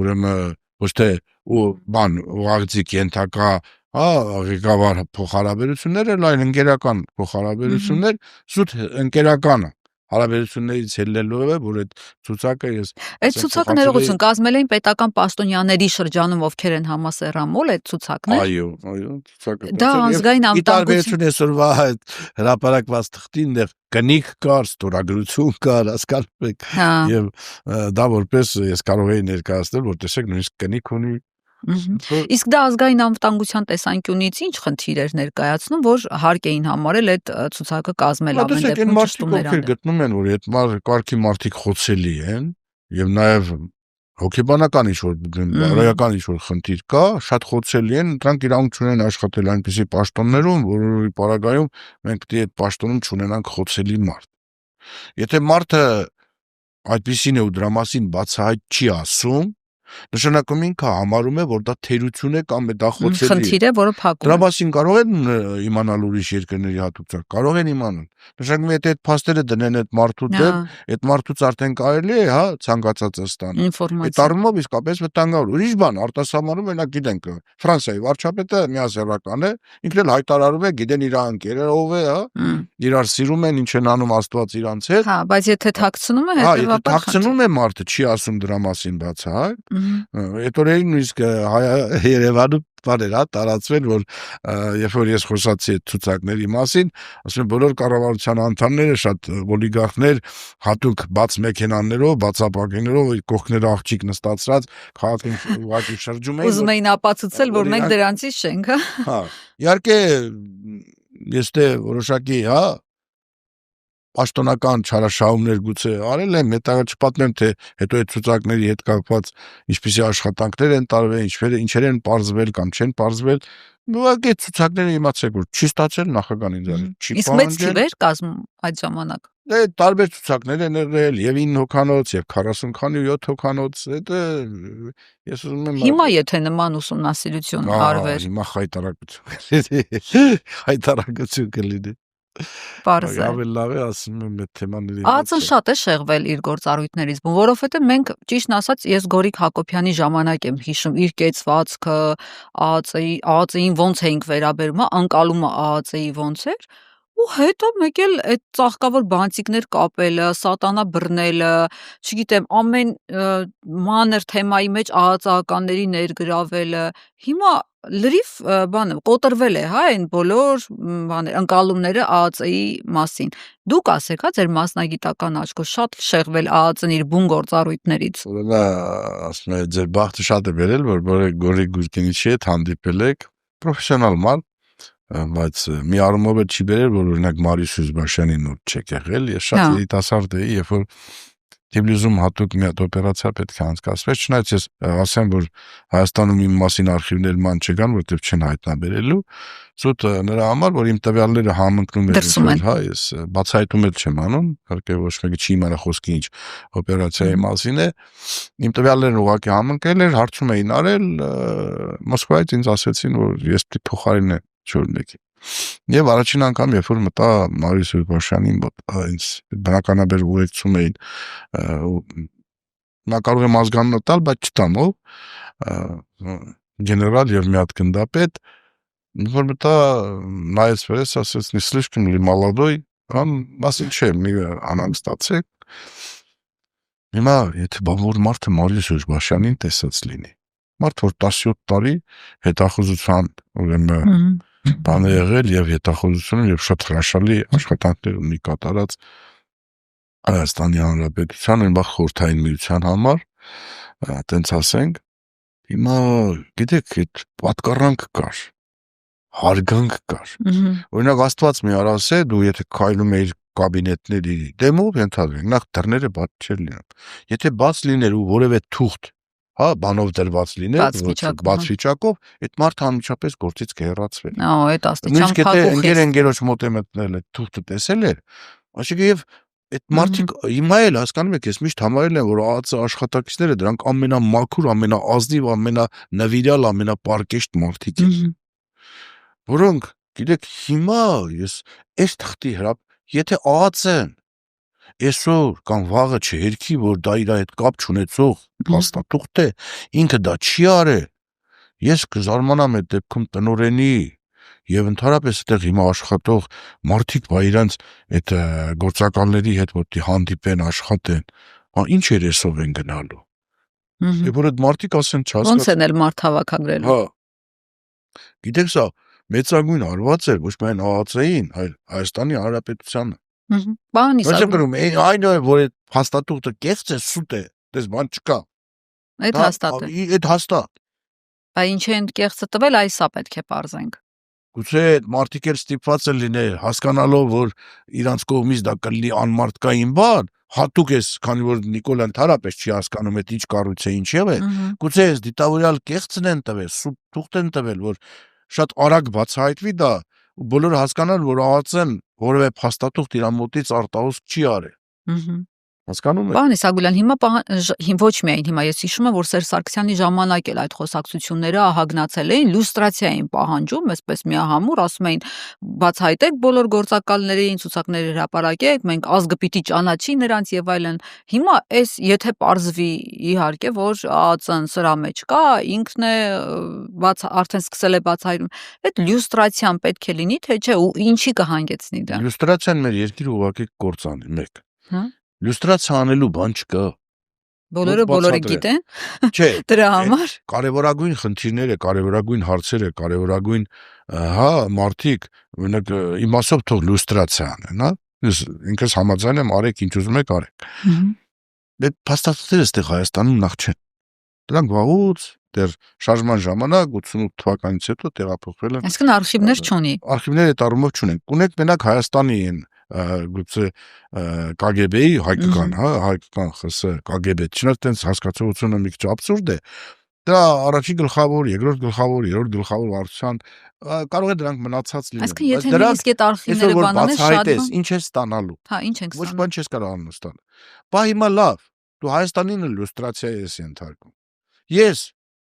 ուրեմն ոչ թե ուղղակի ենթակա, ղեկավար փոխհարաբերություններ, այլ ընկերական փոխհարաբերություններ, զուտ ընկերականը հարաբերություններից ելնելով է, որ այդ ցուցակը ես այդ ցուցակը ներողություն կազմել էին պետական պաշտոնյաների շրջանում, ովքեր են համասեռամոլ այդ ցուցակն է։ Այո, ցուցակը։ Դա ազգային անվտանգություն այսօրվա հրապարակված թղթին դեռ կնիկ կար, ստորագրություն կար, հասկանում եք։ Եվ դա որպես ես կարող էի ներկայացնել, որ տեսեք նույնիսկ կնիկ ունի։ Իսկ դա ազգային անվտանգության տեսանկյունից ինչ խնդիր էր ներկայացնում, որ հարկ էին համարել այդ ցուցակը կազմել ամեն դեպքում ճշտումներ անել։ Գտնում են, որ այդ կարգի մարդիկ խոցելի են եւ նաեւ հոգեբանական ինչ-որ բարոյական ինչ-որ խնդիր կա, շատ խոցելի են, դրանք իրավունք չունեն աշխատել այնպիսի պաշտոններում, որի պարագայում մենք պետք է այդ պաշտոնում չունենանք խոցելի մարդ։ Եթե մարդը այդպիսին է ու դրա մասին բացահայտ չի ասում, նշանակում ինքը համարում է, որ դա թերություն է կամ դա խոցելի է։ Խնդիր է, որը փակում Դրա է։ մասին կարող են իմանալ ուրիշ երկրների հատուցակ, կարող են իմանալ։ Նշանակում է, եթե այդ փաստերը դնեն այդ մարդու դեմ, այդ մարդուց արդեն կարելի է, հա, ցանկացածը ստանալ։ Այդ ինֆորմացիա։ առումով իսկապես վտանգավոր։ Ուրիշ բան, արտասահմանում մենակ գիտենք, Ֆրանսիայի վարչապետը միասեռական է, ինքն էլ հայտարարում է, գիտեն իր ընկերը ով է, հա, իրար սիրում են, ինչ են անում Աստված իրանց հետ։ Հա, բայց եթե թաքցնում է, Հա, եթե հետեւաբար թաքցնում է մարդը, չի ասում դրա մասին բացահայտ, այդ օրերին նույնիսկ Երևանում բաներ, հա, տարածվել, որ երբ որ ես խոսացի այդ ցուցակների մասին, ասում եմ բոլոր կառավարության անդամները շատ օլիգարխներ հատուկ բաց մեքենաներով, բացապակներով, կողքները աղջիկ նստածրած քաղաքում ուղղակի շրջում էին։ ուզում էին ապացուցել, որ մենք դրանցից չենք, հա։ Հա, իհարկե ես դե որոշակի, հա, պաշտոնական չարաշահումներ գուցե արել եմ, հետո չպատմեմ, թե հետո այդ ցուցակների հետ կապված ինչպիսի աշխատանքներ են տարվել, ինչեր են պարզվել կամ չեն պարզվել, ուղղակի ցուցակները իմացեք, որ չի ստացել նախագահան ինձ չի Իսկ մեծ թիվեր կազմում այդ ժամանակ։ Դե տարբեր ցուցակներ են եղել, եւ 9 հոգանոց, եւ 40 քանի 7 հոգանոց, դա ես ուզում եմ Հիմա եթե նման ուսումնասիրություն արվեր, հիմա խայտարակություն կլինի։ Պարզ է։ Ավելի լավ է ասում եմ այդ թեմաների ԱԱԾ-ն շատ է շեղվել իր գործառույթներից, որովհետև մենք ճիշտն ասած ես Գորիկ Հակոբյանի ժամանակ եմ հիշում իր կեցվածքը, ԱԱԾ-ին ոնց էինք վերաբերում, անկալումը ԱԱԾ-ի ոնց էր, ու հետո մեկ էլ այդ ծաղկավոր բանտիկներ կապելը, սատանա բռնելը, չգիտեմ, ամեն մանր թեմայի մեջ ԱԱԾ-ականների ներգրավելը, հիմա լրիվ բանը կոտրվել է, հա, այն բոլոր բաներ, ընկալումները ԱԱԾ-ի մասին։ Դուք ասեք, հա, ձեր մասնագիտական աչքով շատ շեղվել ԱԱԾ-ն իր բուն գործառույթներից։ Ուրեմն ասում եմ, ձեր բախտը շատ է բերել, որ Գորիկ Գուրկինիչի հետ հանդիպել եք պրոֆեսիոնալ մարդ, բայց մի առումով էլ չի բերել, որ օրինակ Մարիս Սյուզբաշյանի նոտ չեք եղել, ես շատ երիտասարդ էի, երբ որ Թիֆլիսում հատուկ մի հատ օպերացիա պետք է անցկացվեց, չնայած ես ասեմ, որ Հայաստանում իմ մասին արխիվներ ման չկան, որտեղ չեն հայտնաբերելու, զուտ նրա համար, որ իմ տվյալները համընկնում են, հա, ես բացահայտում էլ չեմ անում, իհարկե ոչ մեկը չի իմանա խոսքի ինչ օպերացիայի մասին է, իմ տվյալներն ուղղակի համընկել էր, հարցում էին արել, Մոսկվայից ինձ ասեցին, որ ես պետք է փոխարինեմ չորնեկի։ Եվ առաջին անգամ, երբ որ մտա Մարիս Սյուզբաշյանին մոտ, ինձ բնականաբար ուղեկցում էին, նա կարող եմ ազգանունը տալ, բայց չտամ ով, գեներալ եւ մի հատ գնդապետ, որ մտա նայեց վրես, ասեց, не слишком ли молодой, ասել չէ, մի անանք ստացեք։ Հիմա եթե բավոր մարդը Մարիս Սյուզբաշյանին տեսած լինի, մարդ որ 17 տարի հետախուզության, ուրեմն բան է եղել եւ հետախուզությունում եւ շատ հրաշալի աշխատանքներ ունի կատարած Հայաստանի Հանրապետության այն բախ խորհրդային միության համար, տենց ասենք, հիմա գիտեք, այդ պատկառանք կար, հարգանք կար։ Օրինակ Աստված մի արա ասե, դու եթե քայլում ես կաբինետների դեմով, ենթադրենք, նախ դռները բաց չէր լինում։ Եթե բաց լիներ ու որևէ թուղթ, հա, բանով դրված լիներ, բաց վիճակով, այդ մարդը անմիջապես գործից կհեռացվեր։ Այդ աստիճան փակուղ է։ Ընկերոջ մոտ է մտնել այդ թուղթը տեսել էր, այսինքն եւ այդ մարդիկ հիմա էլ հասկանում եք, ես միշտ համարել եմ, որ ԱԱԾ աշխատակիցները դրանք ամենամաքուր, ամենաազնիվ, ամենանվիրյալ, ամենապարկեշտ մարդիկ են։ Որոնք, գիտեք, հիմա ես այս թղթի հրապ, եթե ԱԱԾ-ն այսօր կամ վաղը չհերքի, որ դա իր հետ կապ չունեցող փաստաթուղթ է, ինքը դա չի արել, ես կզարմանամ այդ դեպքում տնօրենի եւ ընդհանրապես այդտեղ հիմա աշխատող մարդիկ բա իրանց այդ գործակալների հետ որ հանդիպեն, աշխատեն, ինչ երեսով են գնալու։ Եվ որ այդ մարդիկ ասեն չհասկացա։ Ոնց են էլ մարդ հավաքագրելու։ Հա։ Գիտեք, սա մեծագույն հարված էր ոչ միայն ԱԱԾ-ին, այլ Հայաստանի Հանրապետությանը։ Բանի սա։ Այն որ այդ հաստատուղթը կեղծ է, սուտ է, դες բան չկա։ Այդ հաստատ է։ Այդ հաստատ։ Բա ինչ են կեղծը տվել, այսա պետք է պարզենք։ Գուցե այդ մարդիկ էլ ստիպված են լինել, հասկանալով, որ իրանց կողմից դա կլինի անմարդկային բան, հատուկ ես, քանի որ Նիկոլան Թարապես չի հասկանում այդ ինչ կառույց է, ինչ եղել, գուցե այս դիտավորյալ կեղծն են տվել, սուտ թուղթ են տվել, որ շատ արագ բացահայտվի դա, ու բոլորը հասկանան, որ ԱԱՑ-ն որևէ փաստաթուղթ իր մոտից արտահոսք չի արել։ Հասկանում եք։ Պարոն Իսագուլյան, հիմա ոչ միայն հիմա ես հիշում եմ, որ Սերժ Սարգսյանի ժամանակ էլ այդ խոսակցությունները ահագնացել էին, լյուստրացիա էին պահանջում, այսպես միահամուռ, ասում էին բացահայտեք բոլոր գործակալներին, ցուցակներ հրապարակեք, մենք ազգը պիտի ճանաչի նրանց եւ այլն։ Հիմա այս եթե պարզվի իհարկե, որ ԱԱՑ-ն սրա մեջ կա, ինքն է արդեն սկսել է բացահայտում, այդ լյուստրացիան պետք է լինի, թե չէ, ու ինչի կհանգեցնի դա։ Լյուստրացիան մեր երկիրը ուղղակի կործանի, մեկ։ Հա։ Լյուստրացիա անելու բան չկա։ Բոլորը գիտեն։ Չէ, դրա համար կարևորագույն խնդիրները, կարևորագույն հարցերը, կարևորագույն մարդիկ, օրինակ իմասով թող լյուստրացիա անեն, հա։ Ինքս համաձայն եմ, արեք ինչ ուզում եք արեք։ Այդ փաստաթղթերը այստեղ Հայաստանում նախ չեն։ Դրանք վաղուց դեռ շարժման ժամանակ 88 թվականից հետո տեղափոխվել են։ Այսինքն արխիվներ չունի։ Արխիվներ այդ առումով չունենք։ Ունենք մենակ Հայաստանի են գուցե KGB-ի հայկական, հա, հայկական ԽՍՀ KGB, չնայած տենց հասկացողությունը մի քիչ աբսուրդ է։ Դա առաջին գլխավոր, երկրորդ գլխավոր, երրորդ գլխավոր վարչության կարող է դրանք մնացած լինեն։ Այսինքն եթե նույնիսկ այդ արխիվները բանանել շատ ինչ է ստանալու։ Հա, ինչ ենք ստանալու։ Ոչ բան չես կարող ստանալ։ Բա հիմա լավ, դու Հայաստանին լյուստրացիա ես ենթարկում։ Ես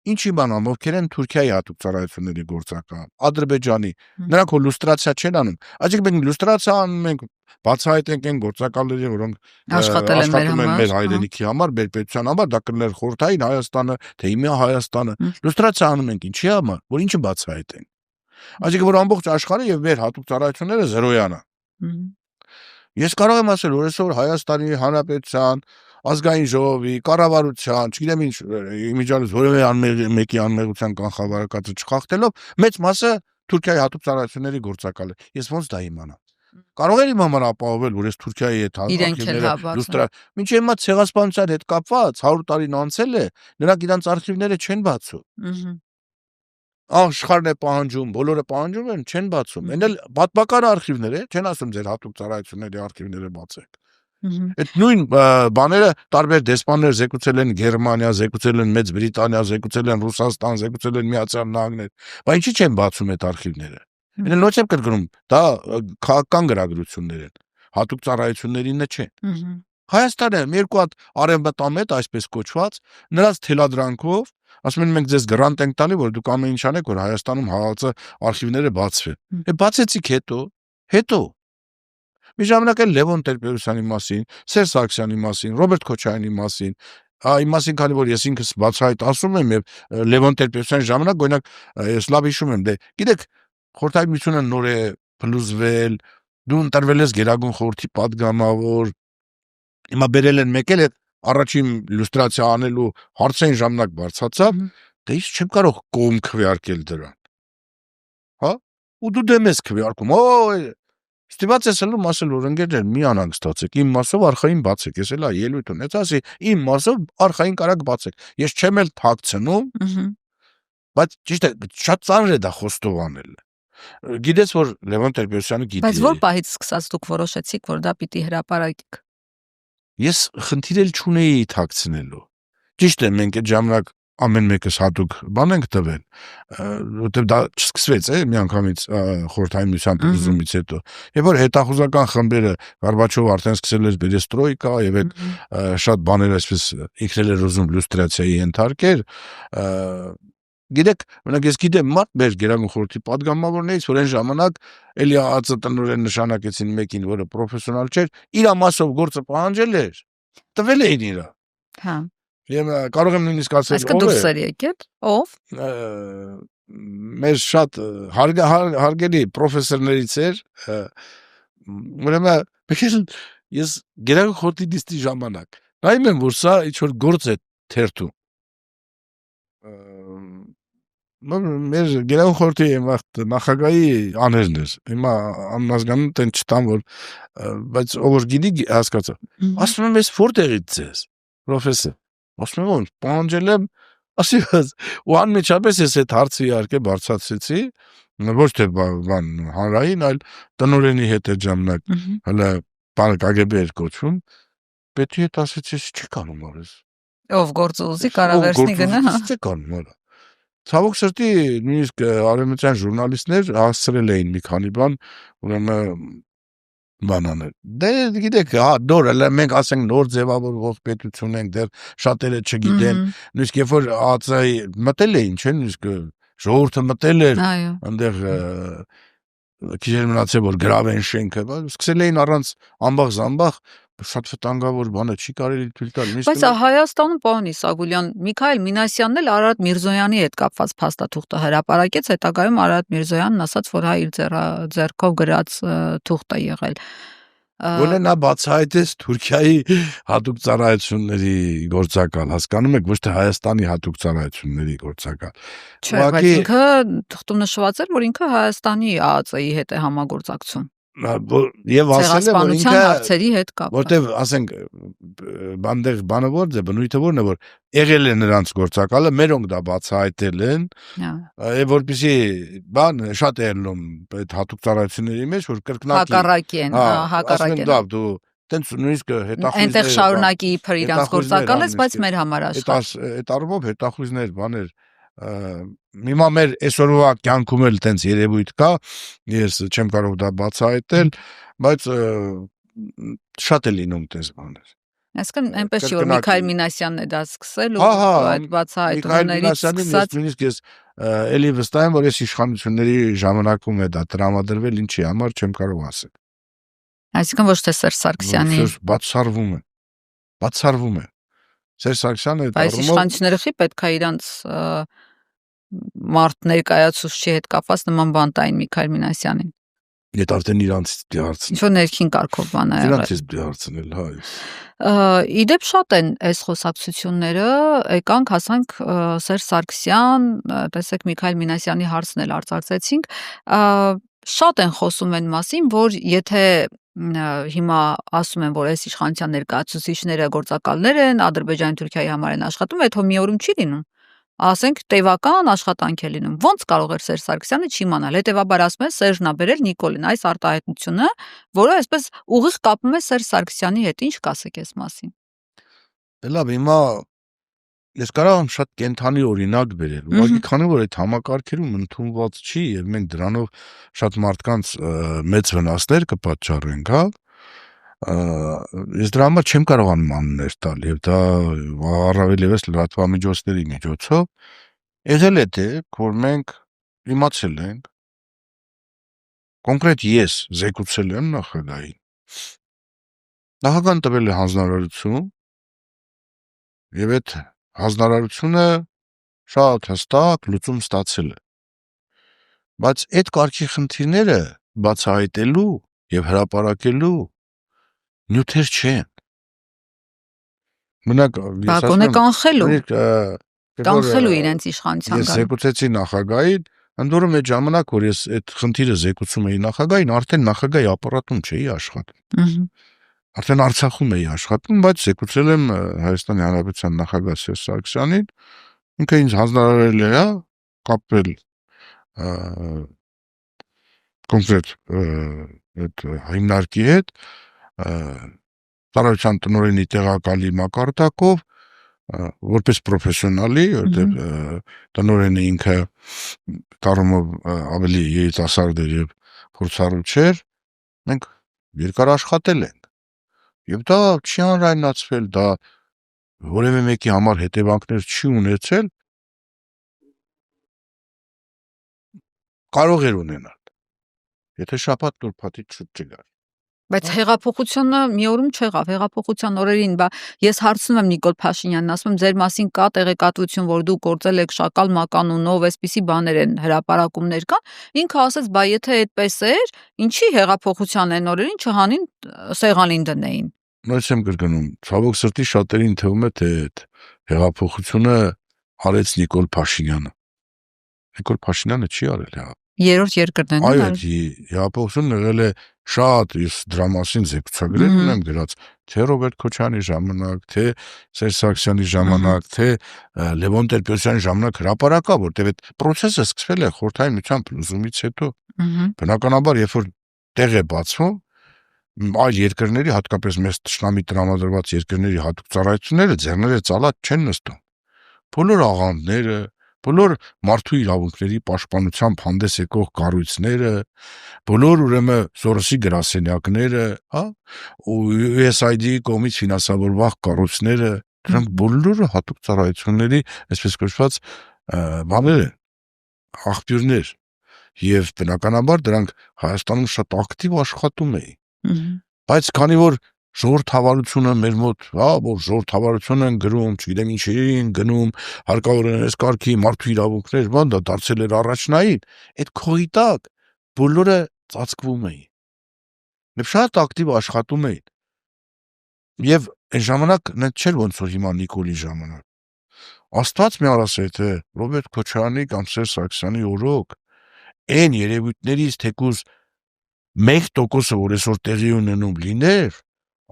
ինչ իմանամ, ովքեր են Թուրքիայի հատուկ ծառայությունների գործակալ, Ադրբեջանի, նրանք հո լյուստրացիա չեն անում։ Այսինքն մենք լյուստրացիա անում ենք, բացահայտենք են գործակալների, որոնք աշխատել են մեր հայրենիքի համար, մեր պետության համար, դա կներ խորհրդային Հայաստանը, թե հիմա Հայաստանը, լյուստրացիա անում ենք ինչի համար, որ ինչը բացահայտենք։ Այսինքն որ ամբողջ աշխարհը եւ մեր հատուկ ծառայությունները զրոյանան։ Ես կարող եմ ասել, որ այսօր Հայաստանի Հանրապետության ազգային ժողովի, կառավարության, չգիտեմ ինչ, իմիջիալից որևէ մեկի անմեղության կանխավարկածը չխախտելով, մեծ մասը Թուրքիայի հատուկ ծառայությունների գործակալ է։ Ես ոնց դա իմանամ։ Կարող եմ իմ համար ապահովել, որ ես Թուրքիայի հետ արխիվները մինչև հիմա ցեղասպանության հետ կապված 100 տարին անցել է, նրանք իրանց արխիվները չեն բացում։ Աշխարհն է պահանջում, բոլորը պահանջում են, չեն բացում։ Այն էլ պատմական արխիվներ է, չեն ասում ձեր հատուկ ծառայությունների արխիվները բացեք։ Այդ նույն բաները տարբեր դեսպաններ զեկուցել են Գերմանիա, զեկուցել են Մեծ Բրիտանիա, զեկուցել են Ռուսաստան, զեկուցել են Միացյալ Նահանգներ, բայց ինչի չեն բացում այդ արխիվները։ Այն նույնպես եմ կրկնում, դա քաղաքական գրագրություններ են, հատուկ ծառայություններինը չեն։ Հայաստանը երկու հատ արևմտամետ, այսպես կոչված, նրանց թելադրանքով ասում են մենք ձեզ գրանտ ենք տալի, որ դուք ամեն ինչ անեք, որ Հայաստանում ՀԱԱՑ արխիվները բացվեն։ Բացեցիք հետո մի ժամանակ էլ Լևոն Տեր-Պետրոսյանի մասին, Սերժ Սարգսյանի մասին, Ռոբերտ Քոչարյանի մասին, այն մասին, քանի որ ես ինքս բացահայտ ասում եմ եւ Լևոն Տեր-Պետրոսյանի ժամանակ օրինակ ես լավ հիշում եմ, գիտեք, Խորհրդային Միությունը նոր է փլուզվել, դու ընտրվել ես Գերագույն խորհրդի падգամավոր, հիմա բերել են մեկ էլ այդ առաջին լյուստրացիա անելու հարցային ժամանակ բարձացավ, դե ես չեմ կարող կողմ քվեարկել դրան։ Հա? Ու դու դեմ ես քվեարկում։ Ստիպված ես ելնում ասել, որ ընկերներ մի անհանգստացեք, իմ մասով արխային բացեք, ես էլ ելույթ ունեցա, ասի իմ մասով արխային կարակ բացեք։ Ես չեմ էլ թաքցնում, բայց ճիշտ է, շատ ծանր է դա խոստով անել։ Գիտես, որ Լևոն Տեր-Պետրոսյանը գիտի։ Բայց որ պահից սկսած դուք որոշեցիք, որ դա պիտի հրապարակեք։ Ես խնդիր էլ չունեի թաքցնելու։ Ճիշտ է, մենք այդ ժամանակ ամեն մեկս հատուկ բան ենք տվել, որտեղ դա չսկսվեց միանգամից Խորհրդային Միության փլուզումից հետո։ Երբ որ հետախուզական խմբերը Գորբաչովը արդեն սկսել էր բերեստրոյկա եւ այդ շատ բաներ այսպես ինքն էլ էր ուզում լյուստրացիայի ենթարկեր, գիտեք, օրինակ ես գիտեմ մարդ մեր Գերագույն խորհրդի падգամավորներից, որ այն ժամանակ էլի ԱԱՑ տնօրեն նշանակեցին մեկին, որը պրոֆեսիոնալ չէր, իր մասով գործը պահանջել էր, տվել էին իրա։ Հա։ Եմ կարող եմ նույնիսկ ասել Այսինքն դուրս էր եկել, ով։ Մեր շատ հարգելի պրոֆեսորներից էր, ուրեմն ես Գերագույն խորհրդի դիստի ժամանակ նայում եմ, որ սա ինչ-որ գործ է թերթում։ Մեր Գերագույն խորհրդի վաղ նախագահի աներն էր։ Հիմա անհասկանալի տեն չտամ, որ բայց ով որ գիտի հասկացա։ Ասում եմ, ես որտեղից ես, պրոֆեսոր։ Ասում եմ, պահանջել եմ, ասես, ու անմիջապես ես այդ հարցը իհարկե բարձրացրեցի, ոչ թե բան հանրային, այլ տնօրենի հետ այդ ժամանակ, հələ բանը KGB էր կոչվում, պետի հետ ասեցի, չի կանում արես։ Ով գործ ուզի կարող վերցնի գնա, հա։ Չի կանում արա։ Ցավոք սրտի նույնիսկ արևմտյան ժուրնալիստներ հասցրել էին մի քանի բան, ուրեմն բանաներ։ Դե գիտեք, հա, նոր մենք ասենք նոր ձևավորվող պետություն ենք, դեռ շատերը չգիտեն, նույնիսկ երբ որ ԱԾ-ի մտել էին, չէ՞, նույնիսկ ժողովուրդը մտել էր, Այո։ այնտեղ քիչ էր մնացել որ գրավեն շենքը, սկսել էին առանց ամբախ-զամբախ շատ վտանգավոր բան է, չի կարելի թույլ տալ։ Բայց Հայաստանում, պարոն Իսագուլյան, Միքայել Մինասյանն էլ Արարատ Միրզոյանի հետ կապված փաստաթուղթը հրապարակեց, հետագայում Արարատ Միրզոյանն ասաց, որ հա իր ձեռքով գրած թուղթ է եղել։ Գոնե նա բացահայտեց Թուրքիայի հատուկ ծառայությունների գործակալ, հասկանում եք, ոչ թե Հայաստանի հատուկ ծառայությունների գործակալ։ Չէ, բայց ինքը թղթում նշված էր, որ ինքը Հայաստանի ԱԱԾ-ի հետ է համագործակցում։ Եվ ասել է, որ ինքը հարցերի հետ կապ։ Որտեվ, ասենք, բանը ո՞րն է, բնույթը ո՞րն է, որ եղել է նրանց գործակալը, մերոնք դա բացահայտել են, որպեսզի բան շատ է ելնում այդ հատուկ ծառայությունների մեջ, որ կրկնակի հակառակ են, դու տենց նույնիսկ հետախույզներ այնտեղ շարունակի իբր իրանց գործակալ ես, բայց մեր համար աշխատ։ Այդ առումով հետախույզներ բաներ Հիմա մեր այսօրվա կյանքում էլ տենց երևույթ կա, ես չեմ կարող դա բացահայտել, բայց շատ է լինում տես բաներ։ Այսինքն այնպես չի որ Միքայել Մինասյանն է դա սկսել ու այդ բացահայտումներից սկսած նույնիսկ ես էլի վստահ եմ, որ այս իշխանությունների ժամանակում է դա տրամադրվել, ինչի համար չեմ կարող ասել։ Այսինքն ոչ թե Սերժ Սարգսյանի բացառվում է։ Սերժ Սարգսյանը այդ առումով իշխանությունները խի պետք է իրանց մարդ ներկայացուցչի հետ կապված նման բան տային Միքայել Մինասյանին։ Այդ արդեն իրանցից պիտի հարցնել։ Ինչ-որ ներքին կարգով բան է եղել։ Իրանցից պիտի հարցնել, հա։ Իդեպ շատ են այս խոսակցությունները, եկանք հասանք Սերժ Սարգսյան, տեսեք Միքայել Մինասյանի հարցն էլ արծարծեցինք, շատ են խոսում այն մասին, որ եթե հիմա ասում են, որ այս իշխանության ներկայացուցիչները գործակալներ են, Ադրբեջանի Թուրքիայի համար են աշխատում, այդ մի օրում չի լինում։ Ասենք տևական աշխատանք է լինում։ Ոնց կարող էր Սերժ Սարգսյանը չիմանալ։ Հետևաբար ասում են Սերժն ա բերել Նիկոլին այս արտահայտությունը, որը այսպես ուղիղ կապում է Սերժ Սարգսյանի հետ։ Ինչ կասեք այս մասին։ Լավ, հիմա ես կարող եմ շատ կենթանի օրինակ բերել, ուղղակի քանի որ այդ համակարգերում ընդունված չի եւ մենք դրանով շատ մարդկանց մեծ վնասներ կպատճառենք, հա։ Ես դրա համար չեմ կարող անմաններ տալ եւ դա առավել եւս լրատվամիջոցների միջոցով եղել է դեպք, որ մենք իմացել ենք կոնկրետ ես զեկուցել եմ նախագահին։ Նախագահն տվել է հանձնարարություն եւ այդ հանձնարարությունը շատ հստակ լուծում ստացել է։ Բայց այդ կարգի խնդիրները բացահայտելու եւ հրապարակելու նյութեր չեն։ Մենակ ես ասում եմ կանխելու իրենց իշխանության Ես զեկուցեցի նախագահին, ընդ որում այդ ժամանակ, որ ես այդ խնդիրը զեկուցում էի նախագահին, արդեն նախագահի ապարատում չէի աշխատում։ Արդեն Արցախում էի աշխատում, բայց զեկուցել եմ Հայաստանի Հանրապետության նախագահ Սերժ Սարգսյանին, ինքը ինձ հանձնարարել է կապել կոնկրետ այդ հիմնարկի հետ, ծառայության տնօրենի տեղակալի մակարդակով, որպես պրոֆեսիոնալի, որտեղ տնօրենը ինքը կարողով ավելի երիտասարդ էր եւ փորձառու չէր, մենք երկար աշխատել ենք։ Եվ դա չի անրայնացվել, դա որևէ մեկի համար հետևանքներ չի ունեցել, կարող էր ունենալ, եթե շաբաթ նորփաթի շուտ չգար։ Բայց հեղափոխությունը մի օրում չեղավ, հեղափոխության օրերին, ես հարցնում եմ Նիկոլ Փաշինյանին, ասում եմ ձեր մասին կա տեղեկատվություն, որ դուք գործել եք Շակալ մականունով, այսպիսի բաներ են, հրապարակումներ կան, ինքը ասաց, բա եթե այդպես էր, ինչի հեղափոխության այն օրերին չհանին սեղանին դնեին։ Նույնիսկ եմ կրկնում, ցավոք սրտի շատերին թվում է, թե այդ հեղափոխությունը արեց Նիկոլ Փաշինյանը։ Նիկոլ Փաշինյանը չի արել Երրորդ երկրներն Այո, հեղափոխությունն եղել է շատ, ես դրա մասին զեկուցագրեր ունեմ գրած, թե Ռոբերտ Քոչարյանի ժամանակ, թե Սերժ Սարգսյանի ժամանակ, թե Լևոն Տեր-Պետրոսյանի ժամանակ հրապարակա, որտեղ այդ process-ը սկսվել է Խորհրդային Միության փլուզումից հետո։ Բնականաբար, երբ որ տեղ է բացվում, այլ երկրների, հատկապես մեծ տշնամի տրամադրված երկրների հատուկ ծառայությունները ձեռները ծալած չեն նստում։ Բոլոր աղանդները, բոլոր մարդու իրավունքների պաշտպանությամբ հանդես եկող կառույցները, բոլոր ուրեմն Սորոսի գրասենյակները, հա, USAID-ի կողմից ֆինանսավորված կառույցները, դրանք բոլորը հատուկ ծառայությունների, այսպես կոչված, բաներ են, աղբյուրներ, եւ բնականաբար դրանք Հայաստանում շատ ակտիվ աշխատում էին։ Բայց քանի որ ժողովրդավարությունը մեր մոտ, հա, որ ժողովրդավարություն են գրում, չգիտեմ ինչերի են գնում, հարկավոր են այս կարգի մարդու իրավունքներ, բան դա դարձել էր առաջնային, այդ քողի տակ բոլորը ծածկվում էին։ Եվ շատ ակտիվ աշխատում էին։ Եվ այն ժամանակ նա չէր ոնց որ հիմա Նիկոլի ժամանակ։ Աստված մի արասե թե Ռոբերտ Քոչարյանի կամ Սերժ Սարգսյանի օրոք այն երևույթներից թեկուզ 1%-ը, որ այսօր տեղի ունենում լիներ,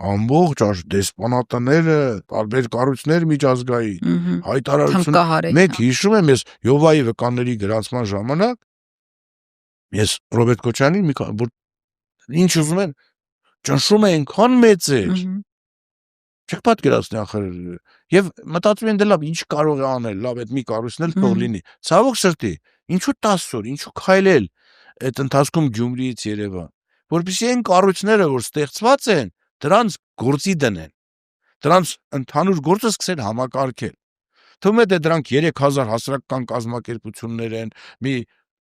ամբողջ դեսպանատները, տարբեր կառույցներ միջազգային, հայտարարություն, մեկ հիշում եմ ես Յովայի վկանների գրանցման ժամանակ, ես Ռոբերտ Քոչարյանին որ ինչ ուզում են, ճնշում է այնքան մեծ էր, չեք պատկերացնի ախր, եւ մտածում են դե լավ, ինչ կարող է անել, լավ, այդ մի կառույցն էլ թող լինի, ցավոք սրտի, ինչու 10 օր, ինչու քայլել այդ ընթացքում Գյումրիից Երևան, որպեսզի այն կառույցները, որ ստեղծված են, դրանց գործի դնեն, դրանց ընդհանուր գործը սկսեն համակարգել։ Թվում է դե դրանք 3000 հասարակական կազմակերպություններ են, մի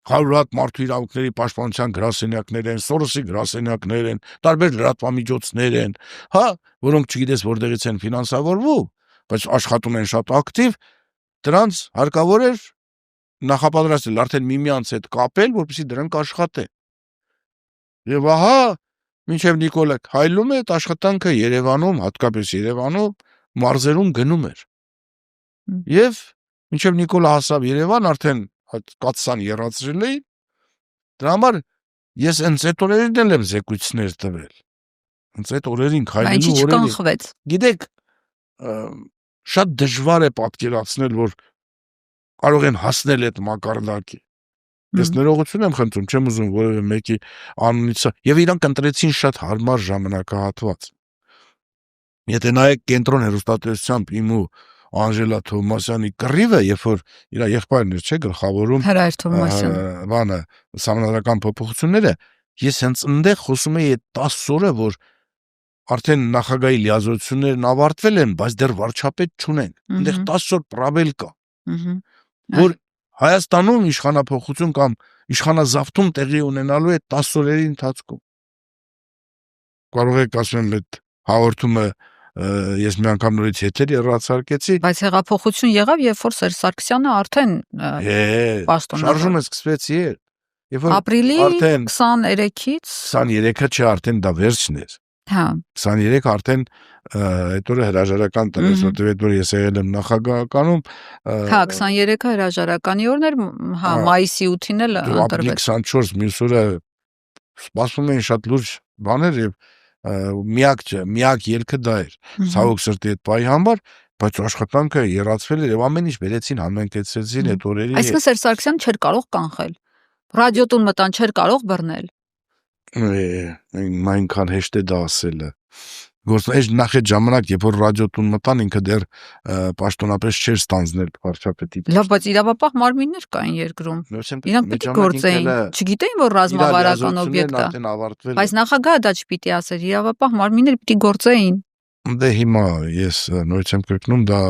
100 հատ մարդու իրավունքների պաշտպանության գրասենյակներ են, Սորոսի գրասենյակներ են, տարբեր լրատվամիջոցներ են, հա, որոնք չգիտես որտեղից են ֆինանսավորվում, բայց աշխատում են շատ ակտիվ, դրանց հարկավոր էր նախապատրաստել արդեն միմյանց հետ կապել, որպեսզի դրանք աշխատեն։ Եվ ահա, մինչև Նիկոլը քայլում է, այդ աշխատանքը Երևանում, հատկապես Երևանում, մարզերում գնում էր։ Եվ մինչև Նիկոլը հասավ Երևան, արդեն կաթսան եռացրել էին, դրա համար ես հենց այդ օրերին էլ եմ զեկույցներ տվել։ Հենց այդ օրերին քայլելու օրերին։ Գիտեք, շատ դժվար է պատկերացնել, որ կարող են հասնել այդ մակարդակի։ Ես ներողություն եմ խնդրում, չեմ ուզում որևէ մեկի անունից, եւ իրանք ընտրեցին շատ հարմար ժամանակահատված։ Եթե նայեք կենտրոն հեռուստատեսությամբ իմ ու Անժելա Թովմասյանի կռիվը, երբ որ իր եղբայրն էր, չէ, գլխավորում Հրայր Թովմասյանը, բանը, սահմանադրական փոփոխությունները, ես հենց այնտեղ խոսում եի 10 օրը, որ արդեն նախագահի լիազորություններն ավարտվել են, բայց դեռ վարչապետ չունեն։ Այնտեղ 10 օր պրաբել կա։ Որ Հայաստանում իշխանափոխություն կամ իշխանազավթում տեղի ունենալու է 10 օրերի ընթացքում։ Կարող եք ասեմ այդ հաղորդումը ես մի անգամ նորից եթեր հեռացարկեցի, բայց հեղափոխություն եղավ, երբ որ Սերժ Սարգսյանը արդեն պաշտոնը շարժումը սկսվեց երբ որ ապրիլի 23-ից 23-ը չէ, արդեն դա վերջն էր։ Հա 23 արդեն այդ օրը հրաժարական տվեց, որտեղ այդ օրը ես եղել եմ նախագահականում։ Հա 23-ը հրաժարականի օրն էր, հա մայիսի 8-ին էլ ընտրվեց։ 24 մյուս օրը սպասվում էին շատ լուրջ բաներ եւ միակ ելքը դա էր։ Ցավոք սրտի այդ պահի համար, բայց աշխատանքը եռացվել էր եւ ամեն ինչ վերեցին, համենկեցրեցին այդ օրերի։ Այսինքն Սերժ Սարգսյանը չէր կարող կանխել։ Ռադիոտուն մտան, չէր կարող բռնել։ Այնքան հեշտ է դա ասելը։ Գործ նախ այդ ժամանակ, երբ որ ռադիոտուն մտան, ինքը դեռ պաշտոնապես չէր ստանձնել վարչապետի։ Լավ, բայց իրավապահ մարմիններ կային երկրում։ Իրանք պիտի գործեին, չգիտեին, որ ռազմավարական օբյեկտ է։ Բայց նախագահը դա չպիտի ասեր, իրավապահ մարմինները պիտի գործեին։ Դե հիմա ես նորից եմ կրկնում, դա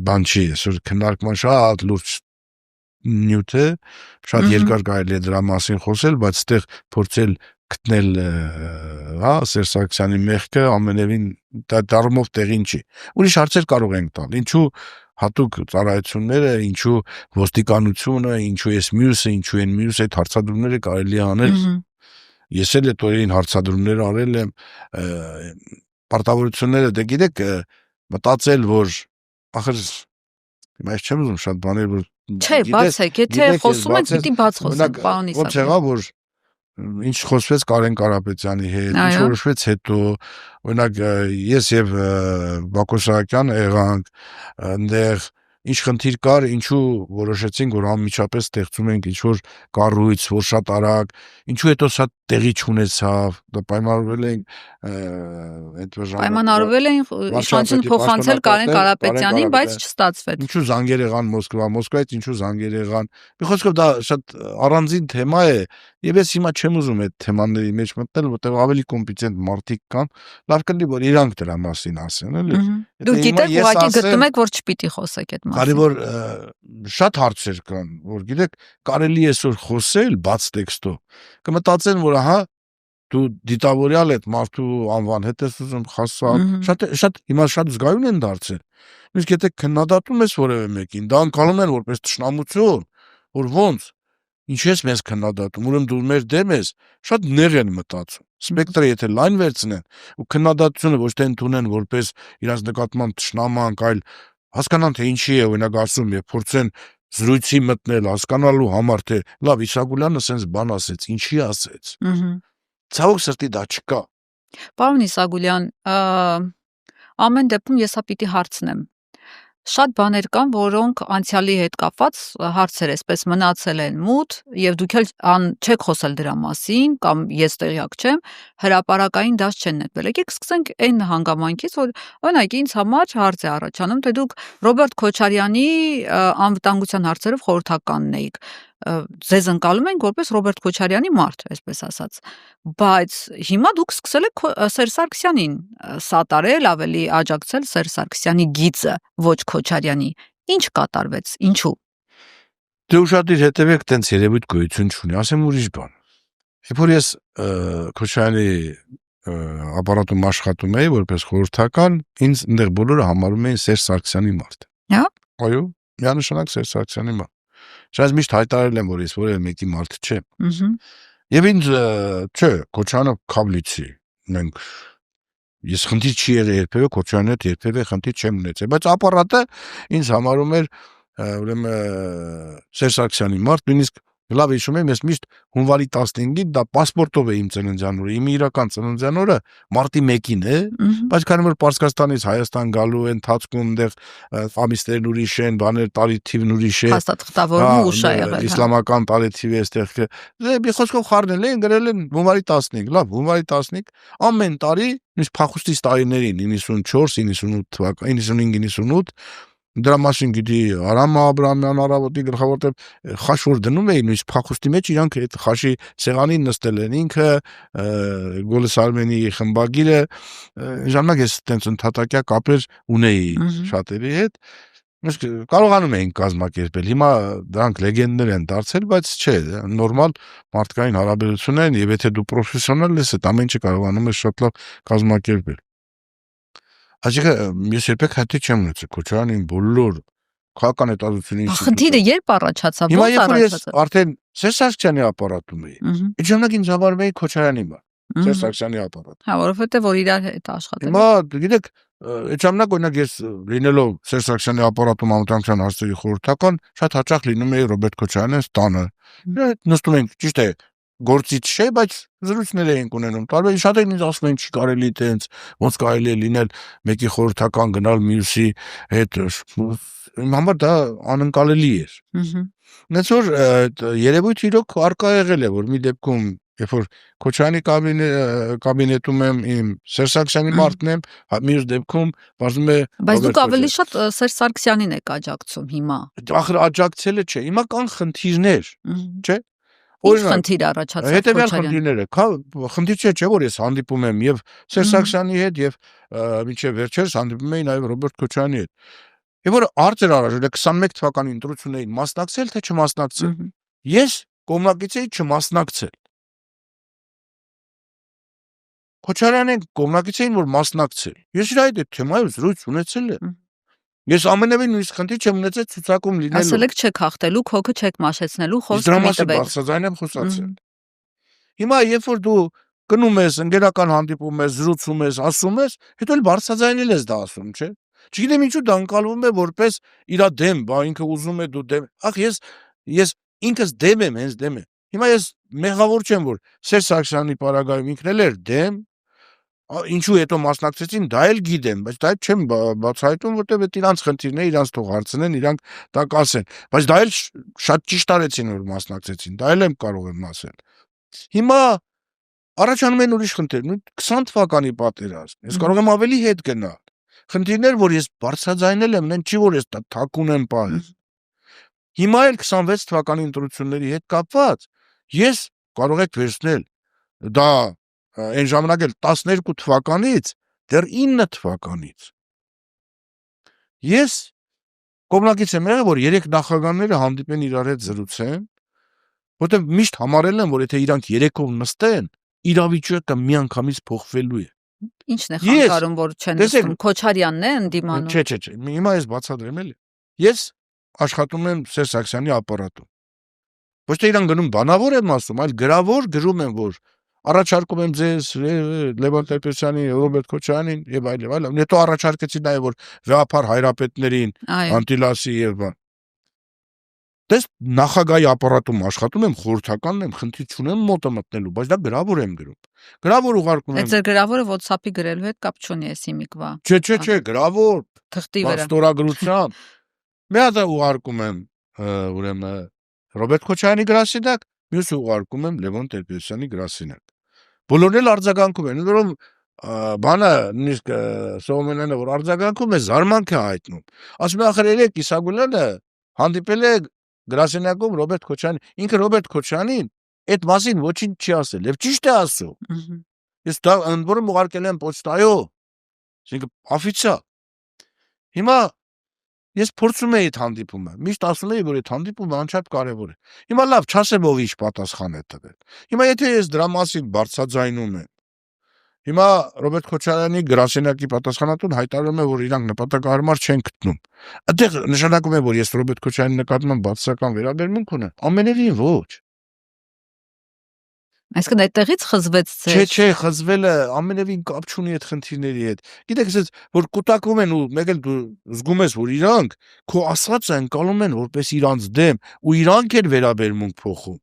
բան չի, այսօր քննարկման շատ լուրջ նյութ է, շատ երկար կարելի է դրա մասին խոսել, բայց այդտեղ փորձել գտնել, հա, Սերժ Սարգսյանի մեղքը ամենևին դառնով տեղին չի։ Ուրիշ հարցեր կարող ենք տալ։ Ինչու հատուկ ծառայությունները, ինչու ոստիկանությունը, ինչու էս մյուսը, ինչու են մյուս այդ հարցադրումները կարելի է անել։ Ես էլ այդ օրերին հարցադրումներ արել եմ, պարտավորությունները, դե գիտեք, մտածել, որ ախր հիմա ես չեմ ուզում շատ բաներ, որ չէ, բացեք, եթե խոսում եք, պիտի բաց խոսենք, պարոն Իսակյան։ Ոնց եղավ, որ ինչ խոսվեց Կարեն Կարապետյանի հետ, ինչ որոշվեց հետո, օրինակ ես եւ Բակո Սահակյանը եղանք, այնտեղ ինչ խնդիր կար, ինչու որոշեցինք, որ անմիջապես ստեղծում ենք ինչ որ կառույց, որ շատ արագ, ինչու հետո շատ տեղի չունեցավ, դա պայմանավորվել էին այդ Պայմանավորվել էին իշխանություն փոխանցել Կարեն Կարապետյանին, բայց չստացվեց։ Ինչու զանգեր եղան Մոսկվայից ինչու զանգեր եղան։ Մի խոսքով դա շատ առանձին թեմա է, եւ ես հիմա չեմ ուզում այդ թեմաների մեջ մտնել, որտեղ ավելի կոմպետենտ մարդիկ կան, լավ կլինի որ իրանք դրա մասին ասեն, էլի։ Դուք գիտեք, ուղղակի գտնում եք, որ չպիտի խոսեք այդ մասին։ Կարելի որ շատ հարցեր կան, որ գիտեք, կարելի է այսօր խոսել բաց տեքստով։ Կմտածեն, որ ահա դու դիտավորյալ այդ մարդու անվան հետ ես ուզում խոսալ, շատ հիմա շատ զգայուն են դարձել։ Իսկ եթե քննադատում ես որևէ մեկին, դա անցնում են որպես ճշնամություն, որ ոնց ինչ ես մեզ քննադատում, ուրեմն դու մեր դեմ ես, շատ նեղ են մտածում։ Սպեկտրը եթե լայն վերցնեն ու քննադատությունը ոչ թե ընդունեն որպես իրաց նկատմամբ ճշնամանք, այլ հասկանան թե ինչի է օրինակ ասում եւ փորձեն զրույցի մտնել, հասկանալու համար թե լավ Իսագուլյանը sense բան ասեց, ինչի ասեց։ Ցավոք սրտի դա չկա։ Պարոն Իսագուլյան, ամեն դեպքում ես պիտի հարցնեմ։ Շատ բաներ կան, որոնք անցյալի հետ կապված հարցեր այսպես մնացել են մութ եւ դուք էլ չեք խոսել դրա մասին կամ ես տեղյակ չեմ, հրապարակային դաշտ չեն նետվել։ Եկեք սկսենք այն հանգամանքից, որ օրինակ ինձ համար հարց է առաջանում, թե դուք Ռոբերտ Քոչարյանի անվտանգության հարցերով խորհրդականն եք։ Ձեզ ընկալում ենք որպես Ռոբերտ Քոչարյանի մարդ, այսպես ասած։ Բայց հիմա դուք սկսել եք Սերժ Սարգսյանին սատարել, ավելի աջակցել Սերժ Սարգսյանի գիծը, ոչ Քոչարյանի։ Ինչ կատարվեց, ինչու։ Դե ուշադիր հետևեք, տենց երևույթ գոյություն չունի, ասեմ ուրիշ բան։ Երբ որ ես Քոչարյանի ապարատում աշխատում էի որպես խորհրդական, ինձ այնտեղ բոլորը համարում էին Սերժ Սարգսյանի մարդ։ Հա։ Այո, միանշանակ Սերժ Սարգսյանի մարդ։ Ես միշտ հայտարարել եմ, որ ես որևէ մեկի մարդ չեմ։ Եվ ինձ չէ, Քոչարյանը քավլիցի։ Ես խնդիր չի եղել երբևէ Քոչարյանի հետ երբևէ խնդիր չեմ ունեցել, բայց ապարատը ինձ համարում էր ուրեմն Սերժ Սարգսյանի մարդ, նույնիսկ լավ հիշում եմ, ես միշտ հունվարի 15-ին դա պասպորտով է իմ ծննդյան օրը, իմ իրական ծննդյան օրը մարտի 1-ին է, բայց քանի որ Պարսկաստանից Հայաստան գալու են ընթացքում այնտեղ ամիսներն ուրիշ են, բաներ տարիթիվն ուրիշ է։ Հաստատվորումը ուշ է եղել։ Իսլամական տարիթիվը այստեղ մի խոսքով խառնել են, գրել են հունվարի 15, լավ, հունվարի 15 ամեն տարի, նույնիսկ փախուստից տարիներին 94, 98 թվական, 95-98 դրա մասին գիտի Արամ Աբրամյան Արավոտի գլխավոր տեղ խաշ որ դնում էին նույնիսկ փախուստի մեջ իրանք այդ խաշի սեղանին նստել են ինքը Գոլես Արմենի խմբագիրը ժամանակ ես տենց ընդհատակյա կապեր ունեի շատերի հետ իսկ կարողանում էին կազմակերպել հիմա դրանք լեգենդներ են դարձել բայց չէ նորմալ մարդկային հարաբերություն են եւ եթե դու պրոֆեսիոնալ ես այդ ամեն ինչը կարողանում ես շատ լավ կազմակերպել Այսինքն ես երբեք հայտի չեմ ունեցել Քոչարյանին բոլոր քաղաքական հետազոտությունների Խնդիրը երբ առաջացավ, ո՞ց առաջացավ։ Արդեն Սերժ Սարգսյանի ապարատում էի։ Այդ ժամանակ ինձ հավարում էի Քոչարյանի մոտ։ Սերժ Սարգսյանի ապարատ։ Հա, որովհետեւ որ իրար հետ աշխատել։ Հիմա գիտեք, այդ ժամանակ օրինակ ես լինելով Սերժ Սարգսյանի ապարատում անվտանգության հարցերի խորհրդական, շատ հաճախ լինում էի Ռոբերտ Քոչարյանի տանը։ Նստում ենք, ճիշտ է, գործից չէ, բայց զրույցներ էինք ունենում։ Տարբեր շատերն ինձ ասում են չի կարելի տենց, ոնց կարելի է լինել մեկի խորհրդական գնալ մյուսի հետ։ Իմ համար դա անկալելի էր։ Նենց որ երևույթ իրոք արկա եղել է, որ մի դեպքում, երբ որ Քոչարյանի կաբինետում եմ, իմ Սերժ Սարգսյանի մարդն եմ, մյուս դեպքում բացում է Բայց դուք ավելի շատ Սերժ Սարգսյանին եք աջակցում հիմա։ Ախր աջակցելը չէ, հիմա կան խնդիրներ, չէ՞։ Ինչ խնդիր առաջացավ հետևյալ խնդիրները, խնդիր չէ, որ ես հանդիպում եմ եւ Սերժ Սարգսյանի հետ եւ մինչեւ վերջերս հանդիպում էի նաեւ Ռոբերտ Քոչարյանի հետ։ Եվ որ արծեր առաջ 21 թվականի ընտրություններին մասնակցել թե չմասնակցել։ Ես կողմնակից էի չմասնակցել։ Քոչարյանը կողմնակից էին որ մասնակցել։ Ես իր այդ թեմայով զրույց ունեցել եմ։ Ես ամենևին նույնիսկ խնդիր չեմ ունեցել ցուցակում լինելու։ Ասել եք չեք հաղթելու, քոքը չեք մաշեցնելու, խոսք մի տվեք։ Բարձրաձայն եմ խոսացել։ Հիմա երբ որ դու գնում ես, ընկերական հանդիպում ես, զրուցում ես, ասում ես, հետո էլ բարձրաձայնել ես դա ասում, չէ՞։ Չգիտեմ ինչու դա անցալվում է որպես իրա դեմ, բա ինքը ուզում է դու դեմ։ Ախ ես ինքս դեմ եմ, հենց դեմ եմ։ Հիմա ես մեղավոր չեմ որ Սերժ Սարգսյանի պարագայում ինքն էլ էր դեմ։ Ինչու հետո մասնակցեցին, դա էլ գիտեմ, բայց դա չեմ բացահայտում, որտեղ այդ իրանց խնդիրն է, իրանց թող հարցնեն, իրանք դա կասեն, բայց դա էլ շատ ճիշտ արեցին որ մասնակցեցին, դա էլ եմ կարող եմ ասել։ Հիմա Առաջանում են ուրիշ խնդիրներ, 20 թվականի պատերազմ, ես կարող եմ ավելի հետ գնալ, խնդիրներ, որ ես բարձրաձայնել եմ, նեն չի, որ ես թաքուն եմ պահել, հիմա էլ 26 թվականի ընտրությունների հետ կապված, ես կարող եք վերցնել, դա այն ժամանակ էլ 12 թվականից, դեռ 9 թվականից, ես կողմնակից եմ եղել, որ 3 նախագահները հանդիպեն իրար հետ զրուցեն, որտեղ միշտ համարել են, որ եթե իրանք 3-ով նստեն, իրավիճակը միանգամից փոխվելու է։ Ինչն է խանգարում, որ չեն նստում, Քոչարյանն է ընդդիմանում։ Չէ, հիմա ես բացատրեմ էլի։ Ես աշխատում եմ Սերժ Սարգսյանի ապարատում։ Ոչ թե իրան գնում բանավոր եմ ասում, այլ գրավոր գրում եմ, որ առաջարկում եմ ձեզ Լևոն Տեր-Պետրոսյանին, Ռոբերտ Քոչարյանին եւ այլն։ Հետո առաջարկեցի նաեւ որ վեհապար հայրապետներին, Անտիլասի եւ բան։ Դες նախագահի ապարատում աշխատում եմ, խորհրդականն եմ, խնդիր չունեմ մոտը մտնելու, բայց դա գրավոր եմ գրում։ Գրավոր ուղարկում եմ։ Այդ ձեր գրավորը WhatsApp-ի գրելու հետ կապ չունի էս հիմիկվա։ Չէ, գրավոր, թղթի վրա։ Ստորագրությամբ։ Մի հատ ուղարկում եմ, ուրեմն Ռոբերտ Քոչարյանի գրասենյակ, մյուսը ուղարկում եմ Լևոն Տեր-Պետրոսյանի գրասենյակ։ Բոլորն էլ արձագանքում են, որում բանը նույնիսկ Սողոմոնյանը որ արձագանքում է, զարմանք է հայտնում։ Ասում է ախր երեք Իսագուլյանը հանդիպել է գրասենյակում Ռոբերտ Քոչարյանին, ինքը Ռոբերտ Քոչարյանին այդ մասին ոչինչ չի ասել, եւ ճիշտ է ասում։ Ես դա ընդ որում ուղարկել եմ պոչտայով, այսինքն օֆիցիալ։ Հիմա ես փորձում եի այդ հանդիպումը, միշտ ասում էի, որ այդ հանդիպումը անչափ կարևոր է։ Հիմա լավ, չասեմ ով ինչ պատասխան է տվել։ Հիմա եթե ես դրա մասին բարձրաձայնում եմ, հիմա Ռոբերտ Քոչարյանի գրասենյակի պատասխանատուն հայտարարում է, որ իրանք նպատակահարմար չեն գտնում։ Այդտեղ նշանակում է, որ ես Ռոբերտ Քոչարյանի նկատմամբ բացասական վերաբերմունք ունեմ։ Ամենևին ոչ։ Այսինքն այդտեղից խզվեց ձեր։ Չէ, խզվելը ամենևին կապ չունի այդ խնդիրների հետ։ Գիտեք, ասած որ կուտակում են ու մեկ էլ դու զգում ես, որ իրանք քո ասածը ընկալում են որպես իրանց դեմ ու իրանք էլ վերաբերմունք փոխում։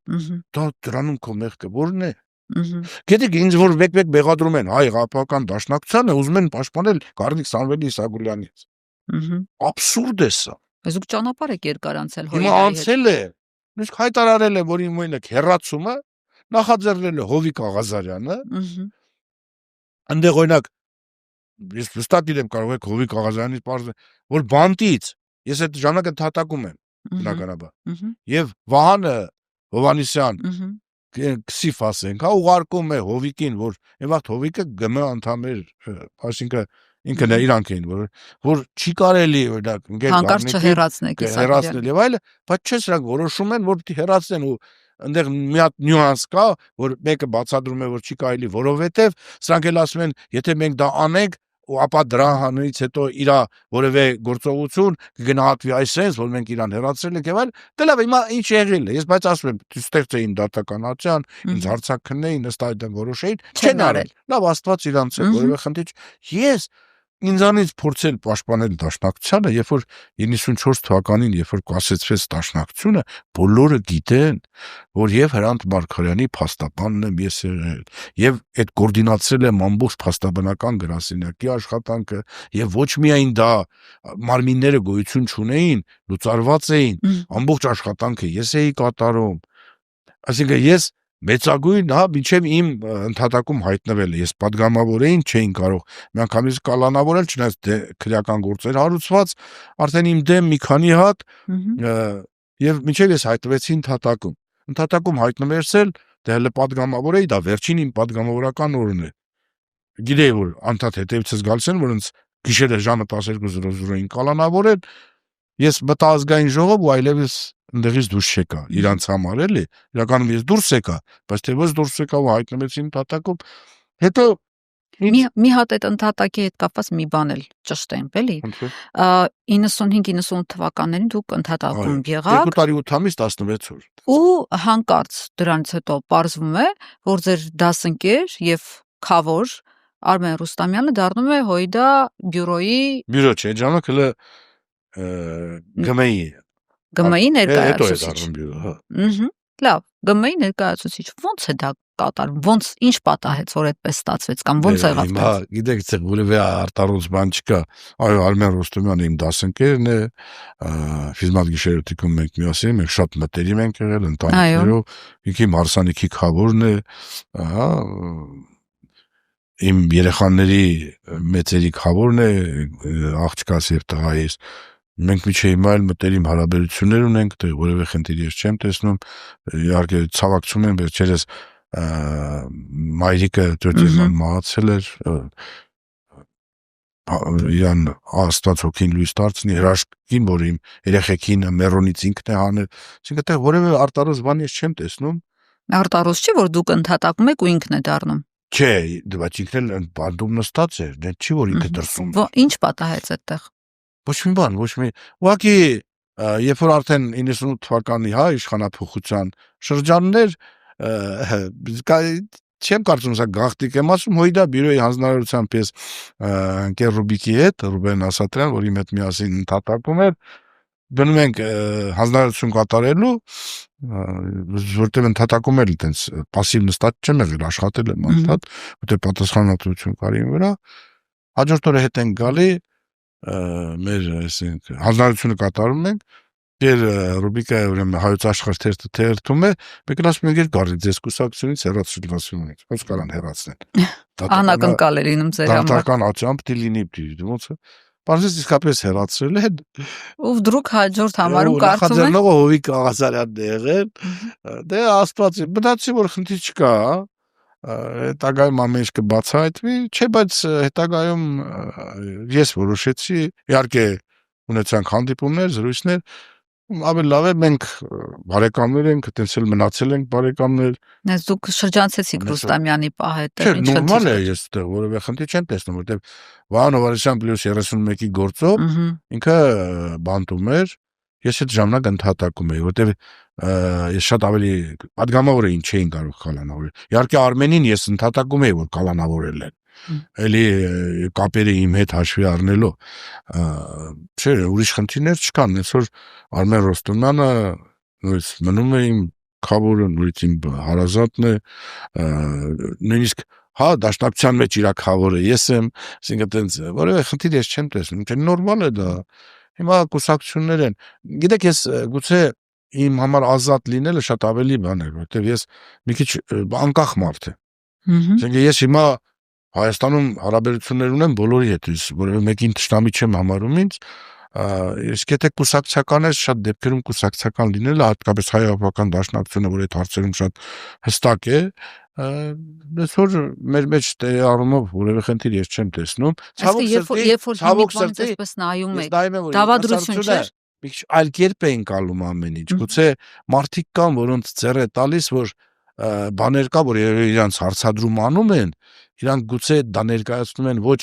Դա դրանում քո մեղքը ո՞րն է։ Գիտեք, ինձ որ մեկ-մեկ մեղադրում են հայ ղապական դաշնակցությանը, ուզում են պաշտպանել Գառնիկ Սամվելի Իսագուլյանից։ Աբսուրդ է սա։ Բայց դուք ճանապարհ եք երկար անցել հոյնայի հետ։ Հիմա անցել է։ Նույնիսկ հայտարարել է, որ իմ մոյնակ հերացումը նախաձեռնել է Հովիկ Աղազարյանը։ Այնտեղ օրինակ ես վստահ գիտեմ կարող եք Հովիկ Աղազարյանից բարձր, որ բանտից ես այդ ժամանակ ընդհատակում եմ բնականաբար։ Եվ Վահանը Հովանիսյան քսիֆ ասենք, հա ուղարկում է Հովիկին, որ եւ այդ Հովիկը ԳՄ անդամ էր, այսինքն ինքն է իրանք էին, որ չի կարելի օրինակ հանկարծ չհեռացնեք հեռացնել եւ այլը, բայց չէ սրանք որոշում են, որ հեռացնեն ու այնտեղ մի հատ նյուանս կա, որ մեկը բացատրում է, որ չի կարելի, որովհետեւ սրանք էլ ասում են, եթե մենք դա անենք, ու ապա դրանից հետո իրա որևէ գործողություն կգնահատվի այսպես, որ մենք իրան հեռացրել ենք եւ այլ, դե լավ, հիմա ինչ եղել է, ես բայց ասում եմ, ստեղծեին դատական ատյան, ինձ հարցակ քննեին, ըստ այդմ որոշեին, չեն արել։ Լավ, Աստված իրանց է, որևէ խնդիր։ Ես ինձանից փորձել պաշտպանել դաշնակցությանը, երբ որ 94 թվականին, երբ որ կասեցվեց դաշնակցությունը, բոլորը գիտեն, որ եւ Հրանտ Մարգարյանի փաստաբանն եմ ես եղել, եւ այդ կոորդինացրել եմ ամբողջ փաստաբանական գրասենյակի աշխատանքը, եւ ոչ միայն դա մարմինները գոյություն չունեին, լուծարված էին, ամբողջ աշխատանքը ես էի կատարում։ Այսինքն ես մեծագույն, հա, մինչև իմ ընդհատակում հայտնվել է, ես падգամավոր էին, չէին կարող միանգամից կալանավորել, չնայած քրեական գործեր հարուցված, արդեն իմ դեմ մի քանի հատ եւ մինչև ես հայտնվեցի ընդհատակում։ Ընդհատակում հայտնվեցել, դե հələ падգամավոր էի, դա վերջին իմ падգամավորական օրն է։ Գիտեի, որ անդադ հետևիցս գալիս են, որ ինձ գիշերը ժամը 12:00-ին կալանավորել, ես մտա ազգային ժողով ու այլևս ընդեղից դուրս չեկա, իրանց համար էլի, իրականում ես դուրս եկա, բայց թե ոչ դուրս եկա ու հայտնվեցի ընդհատակում, հետո մի հատ այդ ընդհատակի հետ կապված մի բան էլ ճշտեմ, էլի։ 95-98 թվականներին դուք ընդհատակում եղաք 2 տարի 8 ամիս 16 օր։ Ու հանկարծ դրանից հետո պարզվում է, որ ձեր դասընկեր եւ քավոր Արմեն Ռուստամյանը դառնում է Հոյդա բյուրոյի բյուրո չէ, ժամանակ հələ ԳՄ-ի ԳՄ-ի ներկայացուցիչ։ Հետո է դառնում բյուրո, հա։ Լավ, ԳՄ-ի ներկայացուցիչ ո՞նց է դա կատարվում, ո՞նց ինչ պատահեց, որ այդպես ստացվեց կամ ո՞նց եղավ դա։ Հիմա գիտեք, ցե որևէ արտարոց բան չկա։ Այո, Արմեն Ռոստոմյանը իմ դասընկերն է, ֆիզմատ գիշերօթիկում մենք միասին ենք, շատ մտերիմ ենք եղել, ընտանիքներով, ինքի հարսանիքի խավորն է, ահա իմ երեխաների մեծերի խավորն է, աղջկաս եւ տղայիս։ Մենք միջի հիմա էլ մտերիմ հարաբերություններ ունենք, դե որևէ խնդիր ես չեմ տեսնում, իհարկե ցավակցում եմ, վերջերս մայրիկը դրտիման մահացել էր, իրան Աստված հոգին լույս դարձնի, հրաշքին, որ իմ երեխեքին մեռոնից ինքն է հանել, այսինքն այդտեղ որևէ արտարոց բան ես չեմ տեսնում։ Արտարոց չի, որ դուք ընդհատակում եք ու ինքն է դառնում։ Չէ, բայց ինքն էլ բանդում նստած է, դա չի որ ինքը դրսում։ Ինչ պատահեց այդտեղ։ Ոչ մի բան, ոչ մի։ Ուղղակի երբ որ արդեն 98 թվականի իշխանափոխության շրջաններ չեմ կարծում սա գաղտնիք եմ ասում, հույդա բյուրոյի հանձնարարությամբ ես ընկեր Ռուբիկի հետ, Ռուբեն Ասատրյան, որ իմ հետ միասին ընդհատակում էր, գնում ենք հանձնարարություն կատարելու, որտեղ ընդհատակում էլ այտենց пассив նստած չեմ եղել, աշխատել եմ անդադ, որտեղ պատասխանատվություն կարի իմ վրա։ Հաջորդ օրը հետ ենք գալի, մեր այսինքն հանձնարարությունը կատարում ենք, Դեր Ռուբիկը ուրեմն հայոց աշխարհ թերթում է, մենք ասում ենք գարի ձեզ կուսակցությունից հեռացրել ասում ենք, ոնց կարան հեռացնել։ Անակնկալ է լինում ձեր համար։ Դատական աճամբ դիլինի ոնց է։ Բարձր իսկապես հեռացրել է։ Ու դրուք հաջորդ համարում կարծում եք։ Նախաձեռնողը Հովիկ Աղազարյանն է եղել։ Դե Աստված, մտածի որ խնդիր չկա, հետագայում ամեն ինչ կբացահայտվի, չէ, բայց հետագայում ես որոշեցի, իհարկե ունեցանք հանդիպումներ, զրույցներ, ավելի լավ է մենք բարեկամներ ենք, այտենց էլ մնացել ենք բարեկամներ։ Ես դուք շրջանցեցիք Ռուստամյանի պահը, չէ, նորմալ է, ես այդտեղ որևէ խնդիր չեմ տեսնում, որտեղ Վահան Հովհաննիսյան պլյուս 31-ի գործով ինքը բանտում էր, ես այդ ժամանակ ընդհատակում էի, որտեղ ես շատ ավելի падգամավոր էին չէին կարող կալանավորել։ Իհարկե Արմենին ես ընդհատակում էի, որ կալանավորել են։ Էլի կապերը իմ հետ հաշվի առնելով, չէ, ուրիշ խնդիրներ չկան, այսօր Արմեն Ռոստոմյանը նույնիսկ մնում է իմ խավորը, նույնիսկ իմ հարազատն է, նույնիսկ հա դաշնակցության մեջ իր խավորը ես եմ, այսինքն այտենց որևէ խնդիր ես չեմ տեսնում, չէ, նորմալ է դա։ Հիմա կուսակցություններ են, գիտեք, ես գուցե իմ համար ազատ լինելը շատ ավելի բան է, որտեղ ես մի քիչ անկախ մարդ եմ։ Այսինքն ես հիմա Հայաստանում հարաբերություններ ունեմ բոլորի հետ, որովհետեւ մեկին ճշտամի չեմ համարում ինձ, իսկ եթե կուսակցական ես, շատ դեպքերում կուսակցական լինելը, հատկապես հայ-հեղափոխական դաշնակցությունը, որ այդ հարցերում շատ հստակ է, այսօր մեր մեջ առումով որևէ խնդիր ես չեմ տեսնում։ Ցավոք սրտի, այսպես նայում եք, դավադրություն չէ։ Մի քիչ այլ կերպ է ընկալում ամեն ինչ։ Գուցե մարդիկ կան, որոնց ձեռ է տալիս, որ բաներ կա, որ իրանց հարցադրում անում են, իրանք գուցե դա ներկայացնում են ոչ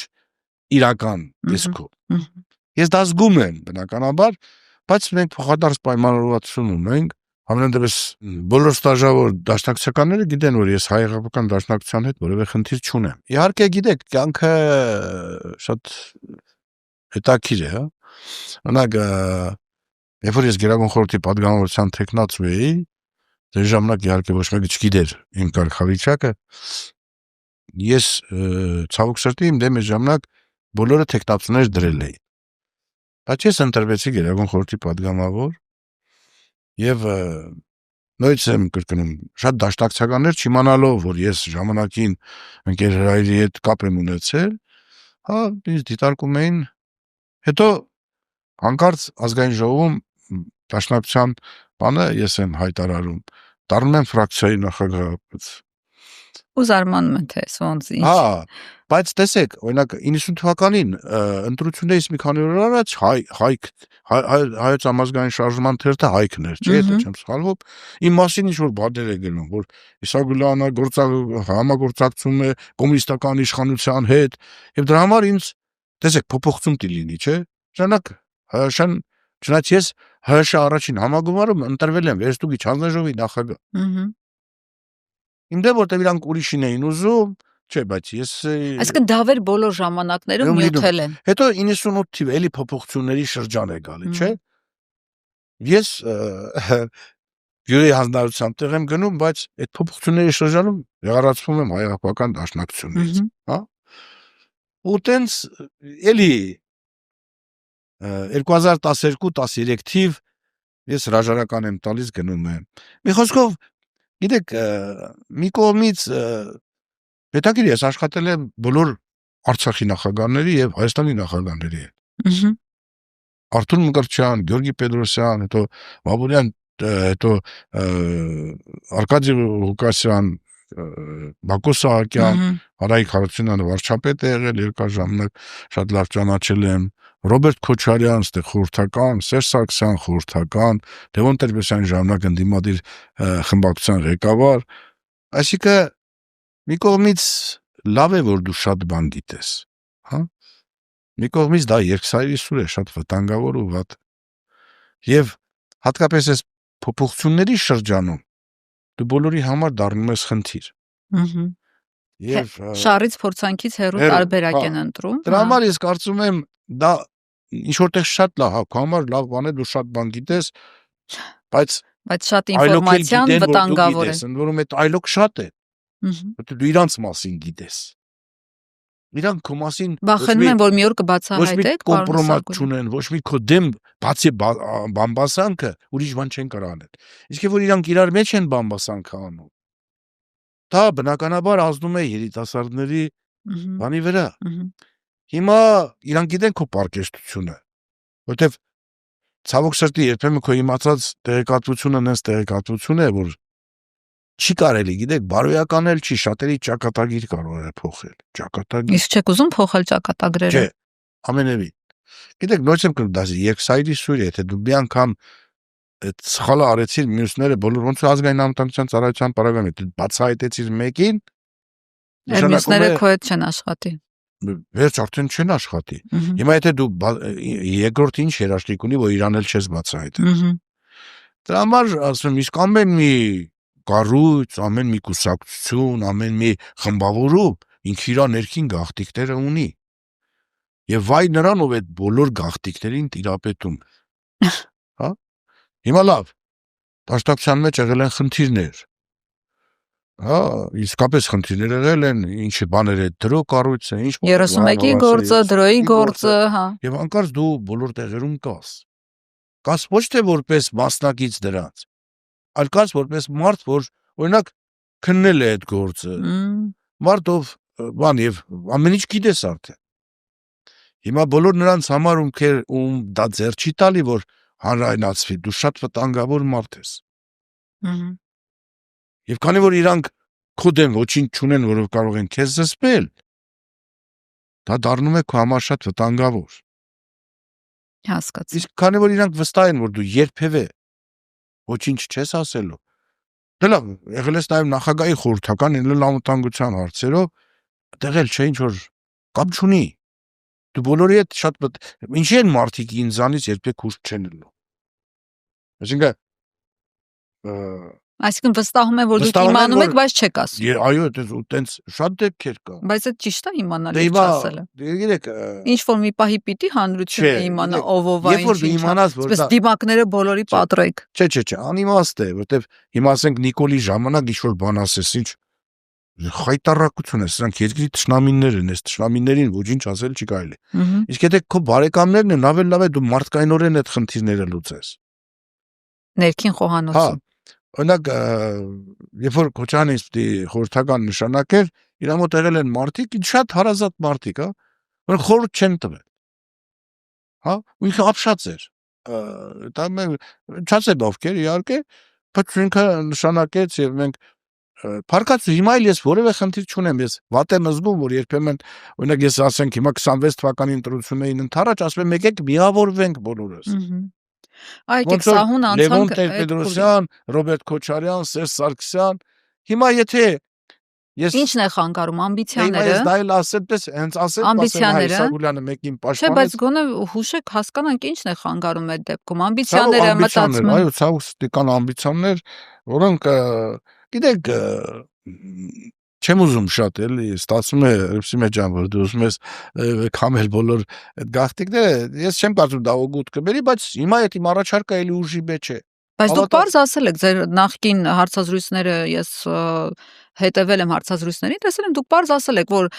իրական տեսքով։ Ես դա զգում եմ բնականաբար, բայց մենք փոխադարձ պայմանավորվածություն ունենք, համենայնդեպս բոլոր ստաժավոր դաշնակցականները գիտեն, որ ես հայ-հեղափոխական դաշնակցության հետ որևէ խնդիր չունեմ։ Իհարկե գիտեք, կյանքը շատ հետաքրքիր է, հա։ Օրինակ, երբ որ ես Գերագույն խորհրդի падգամավորության տեխնացու էի, դե ժամանակ իհարկե ոչ մեկը չգիտեր իմ կարգավիճակը, ես ցավոք սրտի իմ դեմ ժամանակ բոլորը տեխնացուներ դրել էին։ Բայց ես ընտրվեցի Գերագույն խորհրդի падգամավոր եւ նույնիսկ եմ կրկնում, շատ դաշնակցականներ չիմանալով, որ ես ժամանակին ընկեր Հրայրի հետ կապ եմ ունեցել, հա, ինձ դիտարկում էին, հետո հանկարծ ազգային ժողովում դաշնակցության բանը ես եմ հայտարարում, դառնում եմ ֆրակցիայի նախագահ։ Ու զարմանում են թե ոնց ինչ։ Հա, բայց տեսեք, օրինակ 90 թվականին ընտրություններից մի քանի օր առաջ հայոց համազգային շարժման թերթը Հայքն էր, չէ՞, եթե չեմ սխալվում, իմ մասին ինչ որ բաներ է գնում, որ Իսագուլյանը համագործակցում է կոմունիստական իշխանության հետ, եւ դրա համար ինձ տեսեք փոփոխություն տի լինի, չէ՞։ Շան չնայած ես ՀՀՇ առաջին համագումարում ընտրվել եմ Վերստուգիչ հանձնաժողովի նախագահ։ Իմ դեմ որտեղ իրանք ուրիշին էին ուզում, չէ, բայց ես այսինքն դավեր բոլոր ժամանակներում նյութել են։ Հետո 98 թիվ էլի փոփոխությունների շրջան է գալի, չէ։ Ես յուրի հանձնարարության տեղ եմ գնում, բայց այդ փոփոխությունների շրջանում հեռացվում եմ հայ-աղբական դաշնակցությունից, հա։ Ու տենց էլի 2012-13 թիվ ես հրաժարական եմ տալիս գնում եմ։ Մի խոսքով, գիտեք, մի կողմից հետաքրքիր ես աշխատել եմ բոլոր Արցախի նախագահների եւ Հայաստանի նախագահների հետ։ Արթուր Մկրտչյան, Գյորգի Պետրոսյան, հետո Բաբուրյան, հետո Արկադի Ղուկասյան, Բակո Սահակյան, Արայիկ Հարությունյանը վարչապետ է եղել երկար ժամանակ, շատ լավ ճանաչել եմ, Ռոբերտ Քոչարյան, ստե խորհրդական, Սերժ Սարգսյան խորհրդական, Լևոն Տեր-Պետրոսյանի ժամանակ ընդդիմադիր խմբակցության ղեկավար, այսինքն մի կողմից լավ է որ դու շատ բան գիտես, հա։ Մի կողմից դա երկսայրի սուր է, շատ վտանգավոր ու վատ։ Եվ հատկապես այս փոփոխությունների շրջանում դու բոլորի համար դառնում ես խնդիր։ Եվ շարից փորձանքից հեռու տարբերակ են ընտրում։ Դրա համար ես կարծում եմ դա ինչ որտեղ շատ լավ, հա, քո համար լավ բան է, դու շատ բան գիտես, բայց շատ ինֆորմացիան վտանգավոր է։ Ընդ որում այդ այլոք շատ է։ Դու իրանց մասին գիտես։ Իրանք քո մասին վախենում են, որ մի օր կբացահայտեք, կոմպրոմատ չունեն, ոչ մի քո դեմ բացի բամբասանքը ուրիշ բան չեն կարող անել։ Իսկ որ իրանք իրար մեջ են բամբասանքը անում։ Դա բնականաբար ազդում է երիտասարդների բանի վրա։ Հիմա իրանք գիտեն քո պարկեշտությունը, որտեվ ցավոք սրտի երբեմն քո իմացած տեղեկատվությունը նենց տեղեկատվություն է, որ չի կարելի, գիտեք, բարոյական էլ չի, շատերի ճակատագիր կարող է փոխել, ճակատագիր։ Իսկ չեք ուզում փոխել ճակատագրերը։ Չէ, ամենևին։ Գիտեք, նույնիսկ եմ կրում, դա երկսայրի սուր է, եթե դու մի անգամ այդ սխալը արեցիր, մյուսները բոլոր ոնց ազգային անվտանգության ծառայության պարագայում, եթե բացահայտեցիր մեկին, մյուսները քո հետ չեն աշխատի։ Վերջ արդեն չեն աշխատի։ Հիմա եթե դու երկրորդ ինչ երաշխիք ունի, որ իրան էլ չես բացահայտել։ Դրա համար ասում եմ, իսկ ամեն մի կառույց, ամեն մի կուսակցություն, ամեն մի խմբավորում ինքը իր ներքին գաղտնիքները ունի։ Եվ վայ նրան, ով այդ բոլոր գաղտնիքներին տիրապետում է։ Հա։ Հիմա լավ, դաշնակցության մեջ եղել են խնդիրներ։ Հա, իսկապես խնդիրներ եղել են, ինչ բաներ է դրո կառույցը, ինչ 31-ի գործը, դրոյի գործը, հա։ Եվ անկարծ դու բոլոր տեղերում կաս։ Կաս ոչ թե որպես մասնակից դրանց, այլ կաս որպես մարդ, որ օրինակ քննել է այդ գործը։ Մարդ ով բան եւ ամեն ինչ գիտես արդեն։ Հիմա բոլոր նրանց համար ում դա ձեռ չի տալի, որ հանրայնացվի, դու շատ վտանգավոր մարդ ես։ Եվ քանի որ իրանք քո դեմ ոչինչ չունեն, որով կարող են քեզ զսպել, դա դառնում է քո համար շատ վտանգավոր։ Հասկացա։ Իսկ քանի որ իրանք վստահ են, որ դու երբևէ ոչինչ չես ասելու, դե լավ, եղել ես նաև նախագահի խորհրդական անվտանգության հարցերով, այդտեղ էլ չէ ինչ որ կապ չունի։ Դու բոլորի հետ շատ ինչի են մարդիկ ինձանից երբեք հույս չեն ելնում։ Այսինքն վստահում են, որ դուք իմանում եք, բայց չեք ասում։ Այո, այտենց շատ դեպքեր կա։ Բայց այդ ճիշտ է իմանալ եւ չասելը։ Գիտեք, ինչ որ մի պահի պիտի հանրությունը իմանա ով է ինչ։ Այսպես դիմակները բոլորի պատրեք։ Չէ, անիմաստ է, որտեվ հիմա ասենք Նիկոլի ժամանակ ինչ որ բան ասես, ինչ խայտարակություն է, սրանք երկրի թշնամիներ են, այս թշնամիներին ոչինչ ասել չի կարելի։ Իսկ եթե քո բարեկամներն են, ավելի լավ է դու մարդկայնորեն այդ խնդիրները լուծես։ Ներքին խոհանոցում։ Օրինակ, երբ որ Քոչարյանը խորհրդական նշանակեր, իր մոտ եղել են մարդիկ, շատ հարազատ մարդիկ, հա, որ խորհուրդ չեն տվել։ Հա, ու ինքը ապշած էր։ Դա չասեմ ովքեր, իհարկե, բայց ինքը նշանակեց եւ մենք Փարկած հիմա էլ ես որևէ խնդիր չունեմ, ես վատ եմ զգում, որ երբեմն, օրինակ ես ասենք հիմա 26 թվականի ընտրություններին ընդառաջ, ասում եմ եկեք միավորվենք բոլորս։ Եկեք սահուն անցանք Լևոն Տեր-Պետրոսյան, Ռոբերտ Քոչարյան, Սերժ Սարգսյան, հիմա եթե ես Ինչն է խանգարում ամբիցիաները։ Ես դա էլ ասեմ, հենց ասեմ, Իսագուլյանը մեկին պաշտպանեց։ Չէ, բայց գոնե հուշեք, հասկանանք ինչն է խանգարում այդ դեպքում։ Ամբիցիաները մտածում են։ Այո, ցավոք ամբիցիաներ, որոնք գիտեք, չեմ ուզում շատ էլի, ստացվում է Ռուսի ջան, որ դու ուզում ես քամել բոլոր այդ գաղտնիքները, ես չեմ կարծում դա օգուտ կբերի, բայց հիմա այդ իմ առաջարկը էլի ուժի մեջ է։ Բայց դուք բարձ ասել եք ձեր նախկին հարցազրույցները ես հետևել եմ հարցազրույցներին, տեսել եմ դուք բարձ ասել եք, որ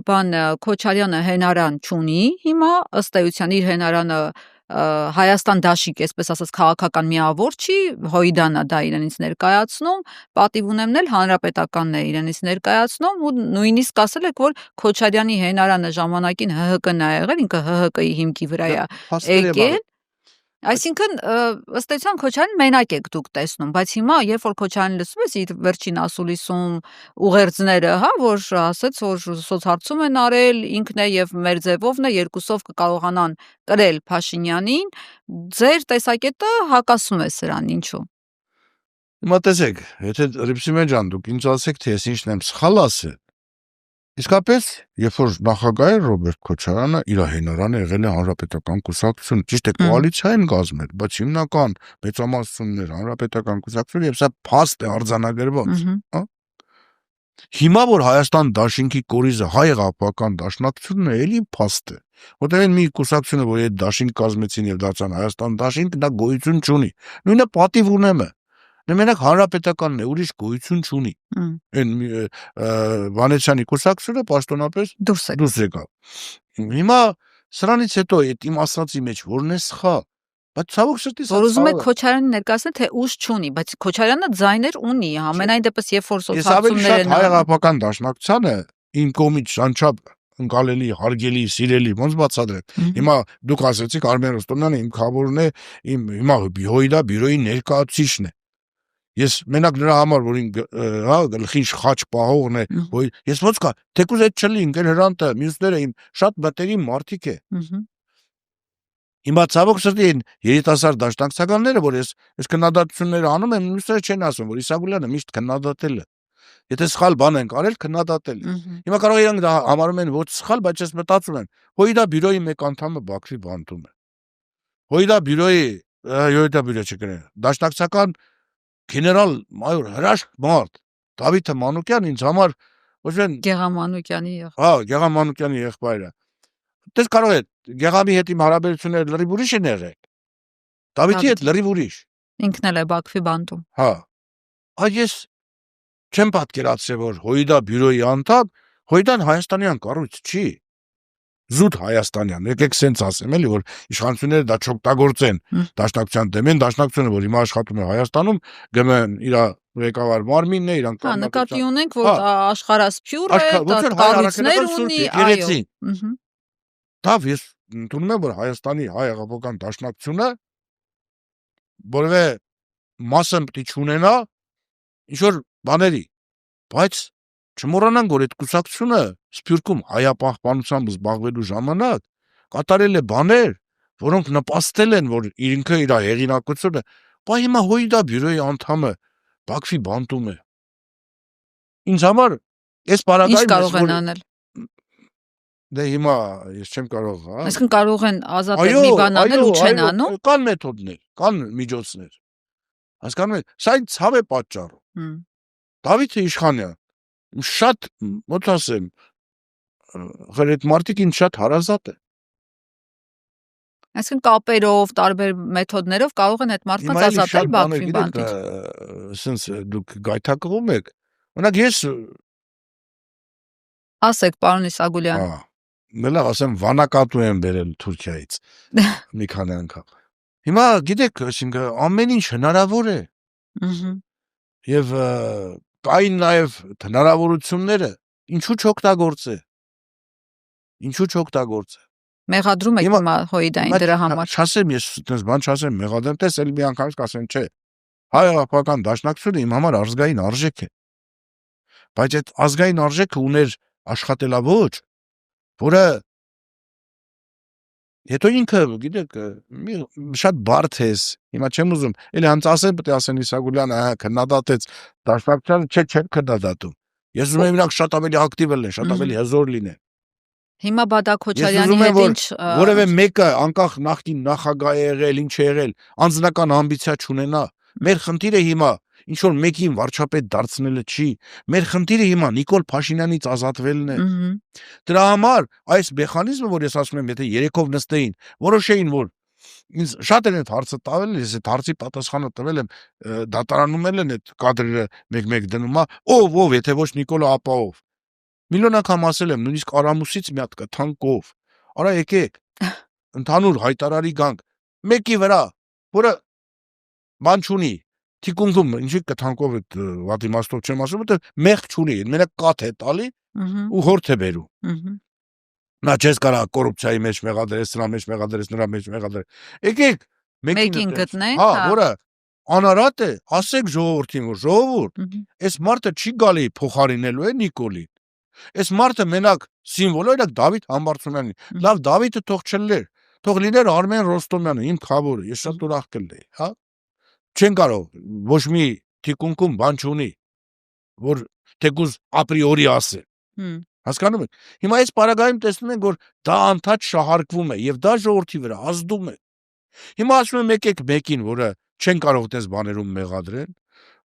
բան Քոչարյանը հենարան չունի հիմա, ըստ էության իր հենարանը Հայաստան դաշիկ, այսպես ասած, քաղաքական միավոր չի, Հոյդանա դա իրենից ներկայացնում, պատիվ ունեմն էլ հանրապետականն է իրենից ներկայացնում ու նույնիսկ ասել եք, որ Քոչարյանի հենարանը ժամանակին ՀՀԿ-ն է եղել, ինքը ՀՀԿ-ի հիմքի վրա է եկել։ Այսինքն ըստ էության Քոչարյանին մենակ եք դուք տեսնում, բայց հիմա երբ որ Քոչարյանին լսում ես իր վերջին ասուլիսում ուղերձները, հա, որ ասեց, որ սոցհարցում են արել, ինքն է եւ մեր ձևովն է, երկուսով կկարողանան կրել Փաշինյանին, ձեր տեսակետը հակասում է սրան, ինչու։ Հիմա տեսեք, եթե Ռիփսիմե ջան, դուք ինձ ասեք, թե ես ինչն եմ սխալ ասել։ Իսկապես, երբ որ նախագահ էր Ռոբերտ Քոչարյանը, իր հենարանը եղել է հանրապետական կուսակցություն, ճիշտ է, կոալիցիա են կազմել, բայց հիմնական մեծամասնությունն էր հանրապետական կուսակցություն եւ սա փաստ է արձանագրված, հա։ Հիմա որ Հայաստան դաշինքի կորիզը հայ-ղապական դաշնակցությունն է, էլի փաստ է։ Որտեղ են մի կուսակցությունը, որ այդ դաշինք կազմեցին եւ դարձան Հայաստան դաշինք, դա գոյություն չունի։ Նույնը պատիվ ունեմ է։ Մենակ հանրապետականն է, ուրիշ գոյություն չունի։ Այն Վանեցյանի կուսակցությունը պաշտոնապես դուրս եկավ։ Հիմա սրանից հետո այդ իմ ասացի մեջ որն է սխալ։ Բայց ցավոք սրտի որ ուզում եք Քոչարյանին ներկայացնել, թե ուժ չունի, բայց Քոչարյանը ձայներ ունի, ամենայն դեպս երբ որ սոցհարցումներ են հայ-ղապական դաշնակցությանը իմ կողմից շանչապ ընկալելի, հարգելի, սիրելի, ոնց բացատրեմ։ Հիմա դուք ասացիք Արմեն Ռոստոմյանը իմ խավորն է, իմ հիմա Հոյդա բյուրոյի ներկայացուցիչն է։ Ես մենակ նրա համար, որ հա գլխին խաչ պահողն է, որ ես ոնց կա, թեկուզ այդ չլի, ինքն Հրանտը, մյուսները իմ շատ մտերիմ մարդիկ է։ Հիմա ցավոք սրտի են երիտասարդ դաշնակցականները, որ ես քննադատությունները անում եմ, մյուսները չեն ասում, որ Իսագուլյանը միշտ քննադատել է։ Եթե սխալ բան են արել, քննադատել է։ Հիմա կարող իրանք դա համարում են ոչ սխալ, բայց ես մտածում եմ, Հոյդա բյուրոյի մեկ անդամը Բաքվի բանտում է։ Հոյդա բյուրո չկրե։ Դաշնակցական գեներալ մայոր հրաշք մարդ Դավիթ Մանուկյան ինձ համար ոչ են Գեղամանուկյանի եղբայրը։ Հա, Գեղամանուկյանի եղբայրը։ Դες կարող է Գեղամի հետ իմ հարաբերությունները լրիվ ուրիշ են եղել։ Դավիթի հետ լրիվ ուրիշ։ Ինքն էլ է Բաքվի բանտում։ Հա։ Այդ ես չեմ պատկերացրել, որ Հոյդա բյուրոյի անդամ, Հոյդան հայաստանյան կառույց չի։ Զուտ հայաստանյան, եկեք սենց ասեմ, էլի որ իշխանությունները դա չօգտագործեն դաշնակցության դեմ են, դաշնակցությունը որ հիմա աշխատում է Հայաստանում, գմեն իր ղեկավար մարմինն է, իրանք կան նկատի ունենք, որ աշխարհասփյուր է, կառույցներ ունի, այո։ Դավ ես ընդունում եմ, որ Հայաստանի հայ-ղապական դաշնակցությունը որևէ մասը պետք է չունենա ինչ որ բաների, բայց չմոռանանք, որ այդ կուսակցությունը Սփյուռքում հայապահպանությամբ զբաղվելու ժամանակ կատարել է բաներ, որոնք նպաստել են, որ ինքը իր հեղինակությունը, բայց հիմա Հոյդա բյուրոյի անդամը Բաքվի բանտում է։ Ինձ համար այս պարագայում ինչ կարող են անել։ Դե հիմա ես չեմ կարող, հա։ Այսինքն կարող են ազատել մի բան անել ու չեն անում։ Կան մեթոդներ, կան միջոցներ։ Հասկանում եք, սա ինձ ցավ է պատճառում։ Դավիթ Իշխանյան շատ, ոնց ասեմ, այդ մարդիկ ինձ շատ հարազատ է։ Այսինքն կապերով, տարբեր մեթոդներով կարող են այդ մարդկանց ազատել Բաքվի բանտից։ Սենց դուք գայթակղում եք։ Օրինակ ես ասեք, պարոն Իսագուլյան։ Հա, մելա ասեմ վանակատու եմ բերել Թուրքիայից մի քանի անգամ։ Հիմա գիտեք, այսինքն ամեն ինչ հնարավոր է։ Եվ կային նաև հնարավորությունները, ինչու չօգտագործե։ Մեղադրում եք հիմա Հոյդային դրա համար։ Չասեմ ես այդպես բան չասեմ, մեղադրեմ, տեսել մի անգամից կասեմ, չէ։ Հայ-ղապական դաշնակցությունը իմ համար ազգային արժեք է։ Բայց այդ ազգային արժեքը ուներ աշխատելավոճ, որը հետո ինքը, գիտեք, շատ բարդ ես, հիմա չեմ ուզում, էլի հենց ասեն, պետք է ասեն Իսագուլյանը, քննադատեց դաշնակցությանը, չէ, քննադատում։ Ես ուզում եմ իրանք շատ ավելի ակտիվ լինեն, շատ ավելի հզոր լինեն։ Հիմա Բադա Քոչարյանի հետ ինչ որևէ մեկը անկախ նախկին նախագահ է եղել, ինչ է եղել, անձնական ամբիցիա չունենա։ Մեր խնդիրը հիմա ինչ որ մեկին վարչապետ դարձնելը չի։ Մեր խնդիրը հիմա Նիկոլ Փաշինյանից ազատվելն է։ Դրա համար այս մեխանիզմը, որ ես ասում եմ, եթե երեքով նստեին, որոշեին, որ ինձ շատ են այդ հարցը տավել, ես այդ հարցի պատասխանը տվել եմ, դատարանում են այդ կադրերը մեկ-մեկ դնում, ով, եթե ոչ Նիկոլա, ապա ով։ Միլիոն անգամ ասել եմ, նույնիսկ Արամուսից մի հատ կա թանկով։ Արա եկեք, ընդհանուր հայտարարի գանք, մեկի վրա, որը բան չունի, թիկունքում, ինչի կթանկով այդ վատ իմաստով չեմ ասում, որտեղ մեղք չունի, մենակ կաթ է տալի ու հորթ է բերում։ Նա չես կարա կոռուպցիայի մեջ մեղադրես, նրա մեջ մեղադրես, նրա մեջ մեղադրես։ Եկեք, Մեկին գտնենք, հա, որը անարատ է, ասեք ժողովրդին, որ ժողովուրդ, այս մարդը չի գալի փոխարինելու է Նիկոլին։ Այս մարդը մենակ սիմվոլ է, օրինակ Դավիթ Համբարձումյանին։ Լավ, Դավիթը թող չլներ, թող լիներ Արմեն Ռոստոմյանը, իմ խավորը, ես շատ ուրախ կլինեի, հա։ Չեն կարող, ոչ մի թիկունքում բան չունի, որ թեկուզ ապրիորի ասե։ Հասկանում եք։ Հիմա այս պարագայում տեսնում ենք, որ դա անդադ շահարկվում է եւ դա ժողովրդի վրա ազդում է։ Հիմա ասում եմ եկեք մեկին, որը չեն կարող այդպես բաներում մեղադրել,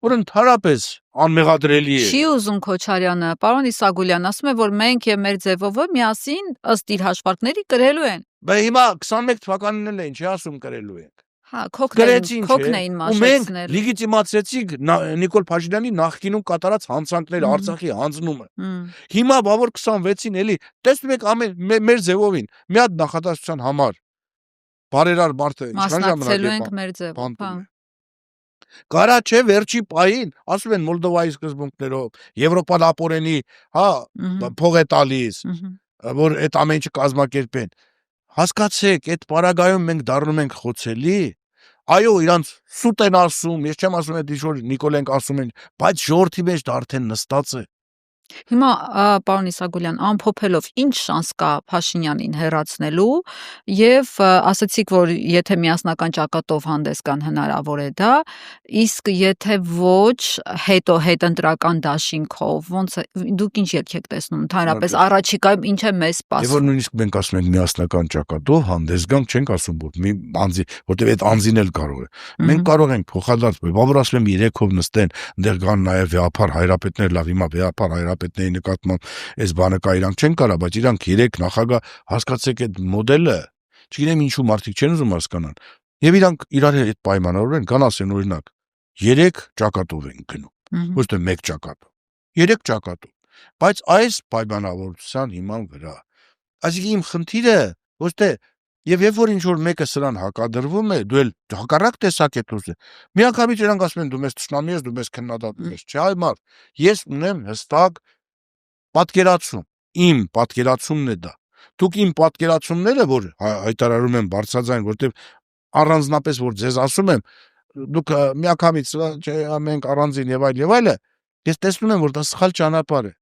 որ ընդհանրապես անմեղադրելի է։ Չի ուզում Քոչարյանը, պարոն Իսագուլյան, ասում է, որ մենք եւ մեր ձևովը միասին ըստ իր հաշվարկների կրելու են։ Բա հիմա 21 թվականին էլ են, չի ասում կրելու ենք։ Հա, քոքն էին մաշեցնել։ Մենք լեգիտիմացրեցինք Նիկոլ Փաշինյանի նախկինում կատարած հանցանքները, Արցախի հանձնումը։ Հիմա բավոր 26-ին էլի, տեսնում եք մեր ձևովին, մի հատ նախադասության համար բարերար մարդը ինչքան ժամանակ ենք մեր ձևով։ Կարա չէ վերջի պահին, ասում են Մոլդովայի սկզբունքներով, Եվրոպան ապօրենի, հա, փող է տալիս, որ այդ ամեն ինչը կազմակերպեն։ Հասկացեք, այդ պարագայում մենք դառնում ենք խոցելի։ Այո, իրանց սուտ են ասում, ես չեմ ասում այդ ինչ-որ Նիկոլենք ասում են, բայց ժողովրդի մեջ դա արդեն նստած է։ Հիմա պարոն Իսագուլյան, ամփոփելով ինչ շանս կա Փաշինյանին հեռացնելու եւ ասացիք, որ եթե միասնական ճակատով հանդես կան հնարավոր է դա, իսկ եթե ոչ, հետընտրական դաշինքով, ոնց է դուք ինչ ելք եք տեսնում ընդհանրապես առաջիկայում ինչ է մեզ սպասում։ Եվ որ նույնիսկ մենք ասում ենք միասնական ճակատով հանդես գանք, չենք ասում որ մի անձի, որտեւ այդ անձին էլ կարող է։ Մենք կարող ենք փոխադարձ, բավարար ասում եմ 3-ով նստեն, այնտեղ կան նաեւ վեհապար հայրապետներ, լավ հիմա վեհապար հայրապետների նկատմամբ այս բանը կա, իրանք չեն կարա, բայց իրանք 3 նախագահ հասկացեք այդ մոդելը, չգիտեմ ինչու մարդիկ չեն ուզում հասկանան։ Եվ իրանք իրար հետ պայմանավորեն, կան ասեն օրինակ 3 ճակատով են գնում, ոչ թե 1 ճակատով, 3 ճակատով, բայց այս պայմանավորության հիման վրա, այսինքն իմ խնդիրը ոչ թե եւ երբ որ ինչ որ մեկը սրան հակադրվում է, դու էլ հակառակ տեսակետ ուզես։ Միանգամից իրանք ասում են դու մեզ ճշնամի ես, դու մեզ քննադատում ես։ Չէ, այ մարդ, ես ունեմ հստակ պատկերացում, իմ պատկերացումն է դա։ Դուք իմ պատկերացումները, որ հայտարարում եմ բարձրաձայն, որտեվ առանձնապես որ ձեզ ասում եմ, դուք միանգամից չէ, մենք առանձին եւ այլը, ես տեսնում եմ, որ դա սխալ ճանապարհ է։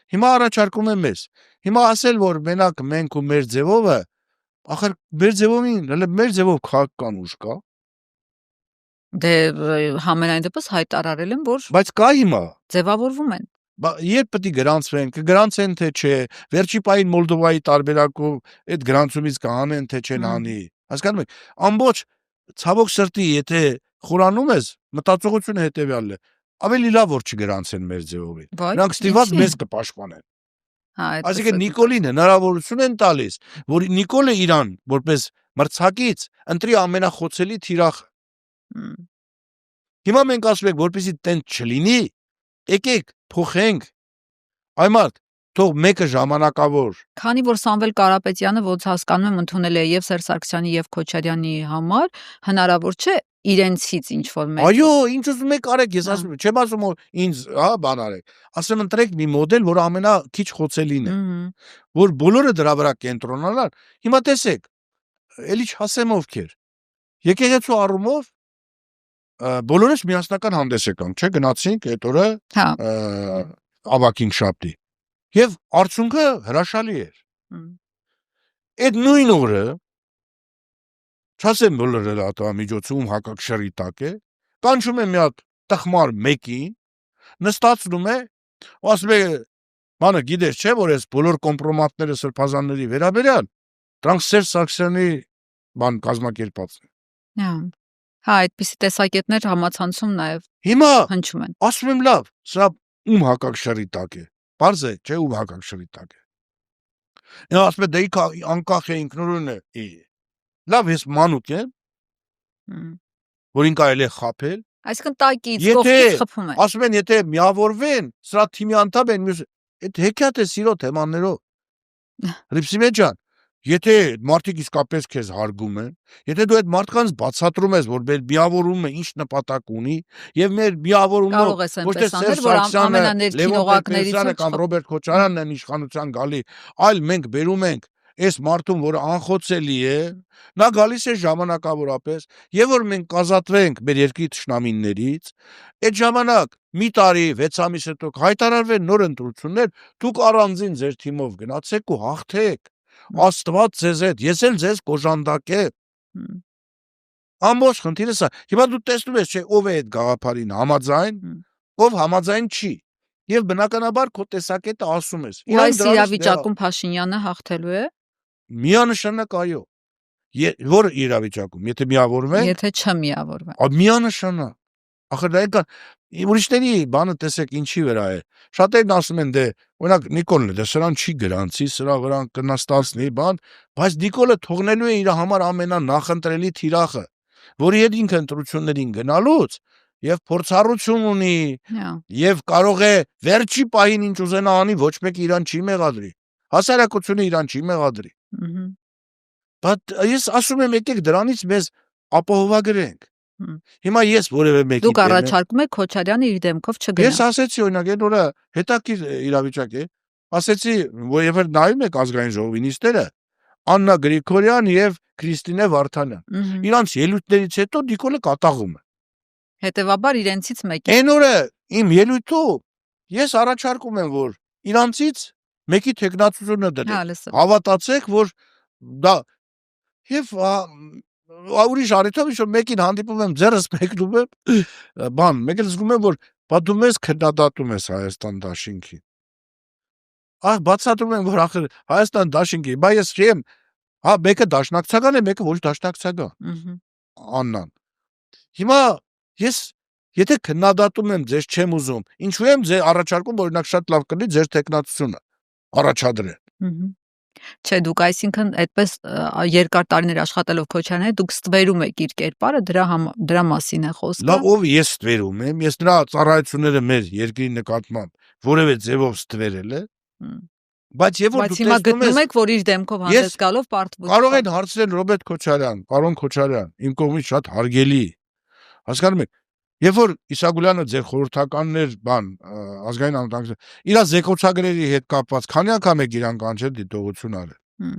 Հիմա առաջարկում եմ մեզ։ Հիմա ասել, որ մենակ մենք ու մեր ձևովը, ախր մեր ձևովին, հələ մեր ձևով քաղաքական ուժ կա։ Դե համենայն դեպս հայտարարել են, որ բայց կա հիմա ձևավորվում են։ Երբ պետք է գրանցվեն, կգրանցեն թե չէ, վերջի պահին Մոլդովայի տարբերակով այդ գրանցումից կհանեն թե չեն հանի։ Հասկանում եք, ամբողջ ցավոք սրտի, եթե խորանում ես, մտածողությունը հետեւյալն է, ավելի լավ որ չգրանցեն մեր ձևովին։ Նրանք ստիված մեզ կպաշտպանեն։ Այսինքն Նիկոլին հնարավորություն են տալիս, որ Նիկոլը իրան որպես մրցակից ընտրի ամենախոցելի թիրախը։ Հիմա մենք ասում ենք, որպեսզի տենց չլինի, եկեք փոխենք։ Այ մարդ, թող մեկը ժամանակավոր։ Քանի որ Սամվել Կարապետյանը ոնց հասկանում եմ ընդունել է եւ Սերժ Սարգսյանի եւ Քոչարյանի համար, հնարավոր չէ իրենցից ինչ որ մեկ։ Այո, ինչ ուզում եք արեք, ես ասում եմ, չեմ ասում որ ինձ, հա, բան արեք։ Ասեմ ընտրեք մի մոդել, որ ամենաքիչ խոցելին է, որ բոլորը դրա վրա կենտրոնանան։ Հիմա տեսեք, էլի չասեմ ովքեր։ Եկեղեցու առումով բոլորս միասնական հանդես եկանք, չէ, գնացինք այդ օրը ավակին շաբթի։ Եվ արդյունքը հրաշալի էր։ Այդ նույն օրը չասեմ բոլորը լրատվամիջոցում հակակշռի տակ է, կանչում է մի հատ տխմար մեկին, նստածնում է, ու ասում է, բանը գիտես չէ, որ այս բոլոր կոմպրոմատները սրբազանների վերաբերյալ, դրանք Սերժ Սարգսյանի բան կազմակերպածն են։ Հա, այդպիսի տեսակետներ համացանցում նաև հիմա հնչում են։ Ասում եմ լավ, սա ում հակակշռի տակ է։ Պարզ է, չէ, ում հակակշռի տակ է։ Նա ասում է դե անկախ է ինքնուրույն է։ Լավ, ես մանուկ եմ, որին կարելի է խաբել։ Այսինքն տակից, կողքից խփում են։ Ասում են, եթե միավորվեն, սրա թիմի անդամ են, այդ հեքիաթ է սիրո թեմաներով։ Ռիփսիմե ջան, եթե մարդիկ իսկապես քեզ հարգում են, եթե դու այդ մարդկանց բացատրում ես, որ մեր միավորումը ինչ նպատակ ունի, եւ մեր միավորումը ոչ թե Սերժ Սարգսյանը, Լևոն Տեր-Պետրոսյանը կամ Ռոբերտ Քոչարյանն են իշխանության գալի, այլ մենք բերում ենք այս մարդուն, որը անխոցելի է, նա գալիս է ժամանակավորապես, եւ որ մենք կազատվենք մեր երկրի թշնամիներից, այդ ժամանակ մի տարի, 6 ամիս հետո հայտարարվեն նոր ընտրություններ, դուք առանձին ձեր թիմով գնացեք ու հաղթեք։ Աստված ձեզ հետ, ես էլ ձեզ կոժանդակեմ։ Ամբողջ խնդիրը սա։ Հիմա դու տեսնում ես, չէ, ով է այդ գաղափարին համաձայն, ով համաձայն չի։ Եվ բնականաբար քո տեսակետը ասում ես։ Ու այս իրավիճակում Փաշինյանը հաղթելու է։ Միանշանակ այո։ Որ իրավիճակում, եթե միավորվեն, եթե չմիավորվեն։ Միանշանակ։ Ախր դա եկան ուրիշների բանը տեսեք ինչի վրա է։ Շատերն ասում են դե, օրինակ Նիկոլն է, դե սրան չի գրանցի, սրա վրա կնստացնի բան, բայց Նիկոլը թողնելու է իր համար ամենանախընտրելի թիրախը, որի հետ ինքը ընտրություններին գնալուց եւ փորձառություն ունի, եւ կարող է վերջի պահին ինչ ուզենա անի, ոչ մեկ իրան չի մեղադրի։ Հասարակությունը իրան չի մեղադրի։ Բայց ես ասում եմ, եկեք դրանից մեզ ապահովագրենք։ Հիմա ես որևէ մեկի Դուք առաջարկում եք Քոչարյանը իր դեմքով չգնա։ Ես ասեցի, օրինակ, այդ օրը հետաքրքիր իրավիճակ է։ Ասեցի, որ երբ նայում եք ազգային ժողովի նիստերը, Աննա Գրիգորյան եւ Քրիստինե Վարդանյան։ Իրանց ելույթներից հետո Նիկոլը կատաղում է։ Հետևաբար իրենցից մեկի։ Այն օրը իմ ելույթով ես առաջարկում եմ, որ իրանցից մեկի տեխնացությունը դրեք։ Հավատացեք, որ դա եւ ուրիշ առիթով ինչ որ մեկին հանդիպում եմ, ձեռս մեկնում եմ, մեկ էլ զգում եմ, որ դու մեզ քննադատում ես Հայաստան դաշինքի։ Բացատրում եմ, որ ախր Հայաստան դաշինքի, բայց ես չեմ, մեկը դաշնակցական է, մեկը ոչ դաշնակցական։ Աննան։ Հիմա ես եթե քննադատում եմ, ձեզ չեմ ուզում, ինչու եմ ձեր առաջարկում, օրինակ շատ լավ կլինի ձեր տեխնացությունը առաջադրել։ Չէ, դուք այսինքն այդպես երկար տարիներ աշխատելով Քոչարյանի հետ դուք ստվերում եք իր կերպարը, դրա մասին է խոսքը։ Լավ, ով ես ստվերում եմ, ես նրա ծառայությունները մեր երկրի նկատմամբ որևէ ձևով ստվերել է, բայց եւ որ դու հիմա գտնում եք, որ իր դեմքով հանդես գալով պարտվում։ Կարող են հարցնել Ռոբերտ Քոչարյան, պարոն Քոչարյան, իմ կողմից շատ հարգելի։ Հասկանում եք, երբ որ Իսագուլյանը ձեր խորհրդականներ ազգային անվտանգություն, իր զեկուցագրերի հետ կապված քանի անգամ եք իրան կանչել դիտողություն արել։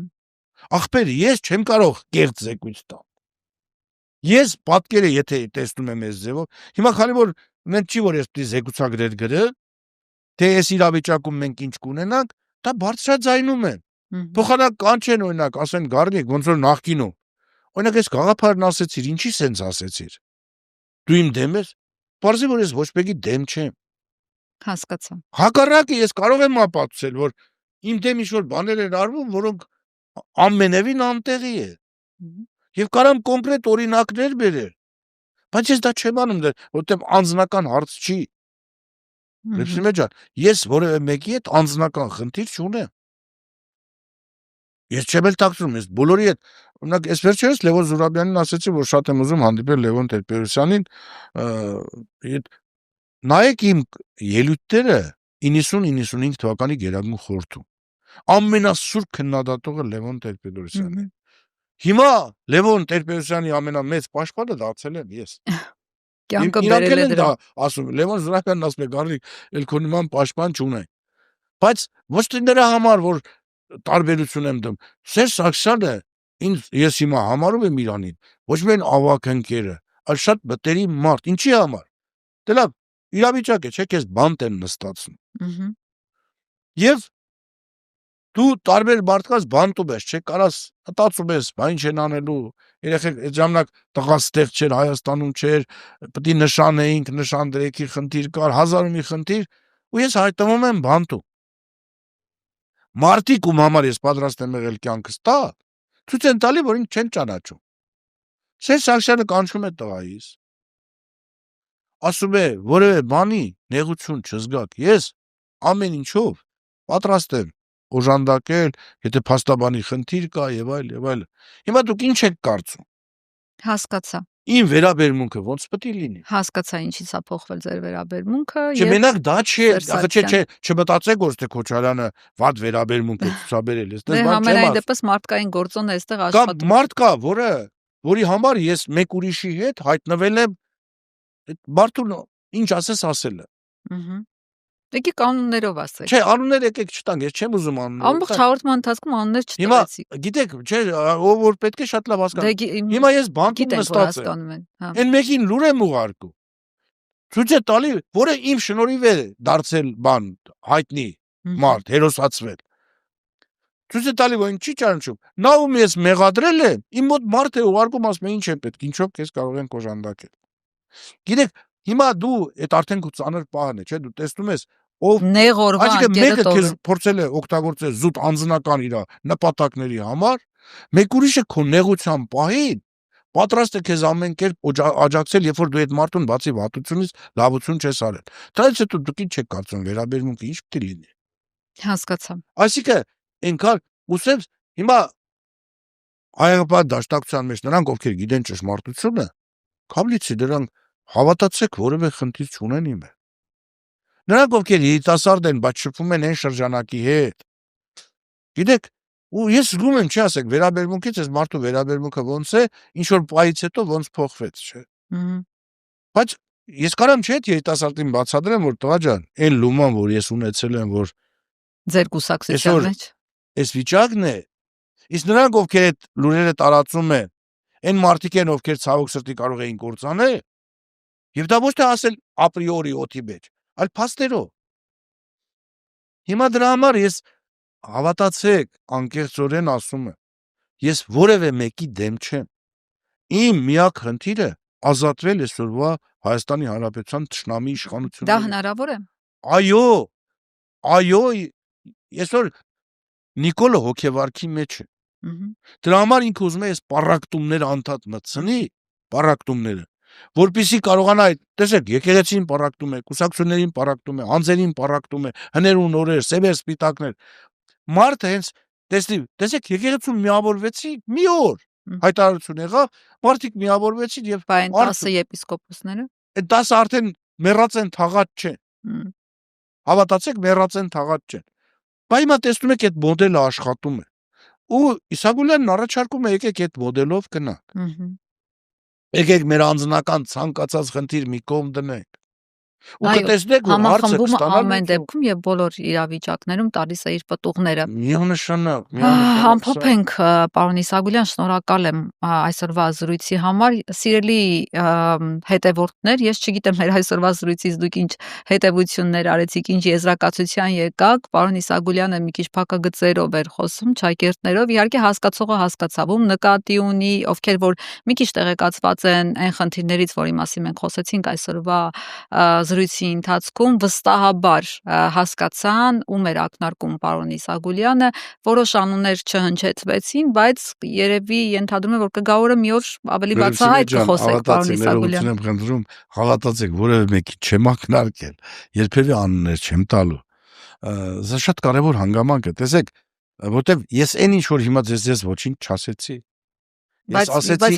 Ախպեր, ես չեմ կարող կեղծ զեկույց տալ։ Ես պատկերը եթե տեսնում եմ այս ձևով, հիմա քանի որ մենք չի որ ես պիտի զեկուցագրեր գրել, թե այս իրավիճակում մենք ինչ կունենանք, դա բարձրաձայնում են։ Փոխանակ կանչեն օրինակ, ասեն Գառնիկ, ոնց որ նախկինում։ Օրինակ ես գաղափարն ասեցիր, ինչի սենց ասեցիր։ Դու իմ դեմ ես։ Պարզի որ ես ոչ մեկի դեմ չեմ։ Հասկացա։ Հակառակը ես կարող եմ ապացուցել, որ իմ դեմ ինչ-որ բաներ են արվում, որոնք ամենևին անտեղի է։ Եվ կարամ կոնկրետ օրինակներ բերել։ Բայց ես դա չեմ անում, որտեղ անձնական հարց չի։ Լսում եք ջան, ես որևէ մեկի հետ անձնական խնդիր չունեմ։ Ես չեմ էլ տակցում, ես բոլորի հետ, օրինակ, այս վերջերս Լևոն Զուրաբյանին ասեցի, որ շատ եմ ուզում հանդիպել Լևոն Տեր-Պետրոսյանին, նայեք իմ ելույթները 90-95 թվականի Գերագույն խորհրդում։ Ամենասուրբ քննադատողը Լևոն Տեր-Պետրոսյանն է։ Հիմա Լևոն Տեր-Պետրոսյանի ամենամեծ պաշտպանը դարձել եմ ես։ Կյանքը բերել է դրա։ Ասում Լևոն Զուրաբյանն ասում է Գառնիկ, ել քո նման պաշտպան չունեն։ Բայց ոչ թե նրա համար, որ տարբերություն եմ դեմ։ Սերժ Սարգսյանը ես հիմա համարում եմ Իրանին, ոչ միայն ավակ ընկերը, այլ շատ մտերիմ մարդ։ Ինչի համար։ Դե լավ, իրավիճակ է, չէ՞, քեզ բանտ են նստացնում։ Եվ դու տարբեր մարդկանց բանտում ես, չէ՞, կարաս մտածում ես, բա ինչ են անելու։ Երեխեք այդ ժամանակ տղաստեղ չէր, Հայաստանում չէր, պետք է նշան էինք, նշան դրեքի խնդիր կար, հազար ու մի խնդիր, ու ես հայտնվում եմ բանտում։ Մարդիկ ում համար ես պատրաստ եմ եղել կյանքս տա, ցույց են տալի, որ ինձ չեն ճանաչում։ Սերժ Սարգսյանը կանչում է տղայիս։ Ասում է, որևէ բանի նեղություն չզգաք, ես ամեն ինչով պատրաստ եմ օժանդակել, եթե փաստաբանի խնդիր կա եւ այլ եւ այլ։ Հիմա դուք ինչ եք կարծում։ Հասկացա։ Իմ վերաբերմունքը ոնց պետք է լինի։ Հասկացա ինչից է փոխվել ձեր վերաբերմունքը Չէ, մենակ դա չէ, Սերսակյան։ ախր չմտածեք որ թե Քոչարյանը վատ վերաբերմունք է ցուցաբերել, ես Դե դες բան չեմ համենայն ասում։ դեպս մարդկային գործոն է այստեղ Կամ աշխատում։ մարդ կա, որի համար ես մեկ ուրիշի հետ հայտնվել եմ, այդ մարդուն ինչ ասես ասելը։ Ահա։ Եկի կանոններով ասեք։ Չէ, անուններ եկեք չտանք, ես չեմ ուզում անուններ։ Ամբողջ հաղորդման ընթացքում անուններ Հիմա չտվեցիք։ գիտեք, չէ, ով որ պետք է շատ լավ հասկանա։ Դե Հիմա ես բանտում գիտենք որ նստած եմ։ հասկանում են։ Հա։ Այն մեկին լուր եմ ուղարկում։ Ցույց է տալի, որը իմ շնորհիվ է դարձել բան հայտնի մարդ, հերոսացվել։ Ցույց է տալի, որ ինչի ճանաչում։ Նա ում ես մեղադրել եմ, իմ մոտ մարդ է ուղարկում, ասում է ինչ է պետք, ինչով քեզ կարող են օժանդակել։ Գիտեք, հիմա դու այդ արդեն քո ծանր պահն է, չէ՞, դու տեսնում ես ով Նեղորվա այսինքն մեկը անկերը քեզ տորը։ փորձել է օգտագործել զուտ անձնական իր նպատակների համար, մեկ ուրիշը քո նեղության պահին պատրաստ է քեզ ամեն կերպ աջակցել, երբ որ դու այդ մարդուն բացի վատությունից լավություն չես արել։ Դրանից հետո դուք ինչ եք կարծում, վերաբերմունքը ինչ պետք է լինի։ Հասկացա։ Այսինքն այնքան ուսեմ հիմա հայապատ դաշնակցության մեջ նրանք ովքեր գիտեն ճշմարտությունը, կամլիցի դրանք հավատացեք որևէ խնդիր չունեն իմ հետ։ Նրանք ովքեր երիտասարդ են, բայց շփվում են այն շրջանակի հետ։ Գիտեք, ու ես զգում եմ, չի ասեք, վերաբերմունքից այս մարդու վերաբերմունքը ոնց է, ինչ որ պահից հետո ոնց փոխվեց, չէ։ Բայց ես կարամ չէ՞ երիտասարդին բացատրեմ, որ տղա ջան, այն լուման, որ ես ունեցել եմ, որ ձեր կուսակցության մեջ այս վիճակն է, իսկ նրանք ովքեր այդ լուրերը տարածում են, այն մարդիկ են, ովքեր ցավոք սրտի կարող էին կործանել, եւ դա ոչ թե ասել ապրիորի օդի մեջ, այլ փաստերով։ Հիմա դրա համար ես հավատացեք, անկեղծորեն ասում եմ, ես որևէ մեկի դեմ չեմ։ Իմ միակ խնդիրը ազատվել այսօրվա Հայաստանի Հանրապետության թշնամի իշխանությունից։ դա հնարավոր է։ Այո, այսօր Նիկոլը հոգեվարքի մեջ է։ Դրա համար ինքը ուզում է այս պարակտումները անդադ մտցնի, պարակտումները, որպեսզի կարողանա, տեսեք, եկեղեցին պարակտում է, կուսակցություններին պարակտում է, անձերին պարակտում է, հներ ու նորեր, սևեր, սպիտակներ։ Մարդը հենց տեսեք, եկեղեցում միավորվեցի մի օր հայտարարություն եղավ, մարդիկ միավորվեցին եւ Բայց 10 եպիսկոպոսները այդ 10 արդեն մեռած են, թաղած չեն։ Հավատացեք, մեռած են, թաղած չեն։ Բայց հիմա տեսնում եք այդ մոդելը աշխատում է։ Ու Իսագուլյանն առաջարկում է եկեք այդ մոդելով գնանք։ Եկեք մեր անձնական ցանկացած խնդիր մի կողմ դնենք։ Ու կտեսնեք, որ հարցը համախմբումը կստանա ամեն դեպքում եւ բոլոր իրավիճակներում տալիս է իր պտուղները։ Միանշանակ։ Համփոփենք, պարոն Իսագուլյան, շնորհակալ եմ այսօրվա զրույցի համար։ Սիրելի հետևորդներ, ես չգիտեմ մեր այսօրվա զրույցից դուք ինչ հետևություններ արեցիք, ինչ եզրակացության եկաք։ Պարոն Իսագուլյանը մի քիչ փակագծերով էր խոսում, չակերտներով։ Իհարկե հասկացողը հասկացավ, ում նկատի ունի, ովքեր որ մի քիչ տեղեկացված են այն խնդիրներից, որի մասին մենք խոսեցինք այսօրվա զրույցի ընթացքում, վստահաբար հասկացան ում էր ակնարկում պարոն Իսագուլյանը, որոշ անուններ չհնչեցվեցին, բայց երևի ենթադրում եմ, որ կգա օրը մի օր ավելի բացահայտ կխոսեք պարոն Իսագուլյան։ Եմ խնդրում, հավատացեք, որևէ մեկի չեմ ակնարկել, երբևէ անուններ չեմ տալու։ Դա շատ կարևոր հանգամանք է, տեսեք, որտեվ ես այն ինչ որ հիմա ձեզ ոչինչ չասեցի։ Բայց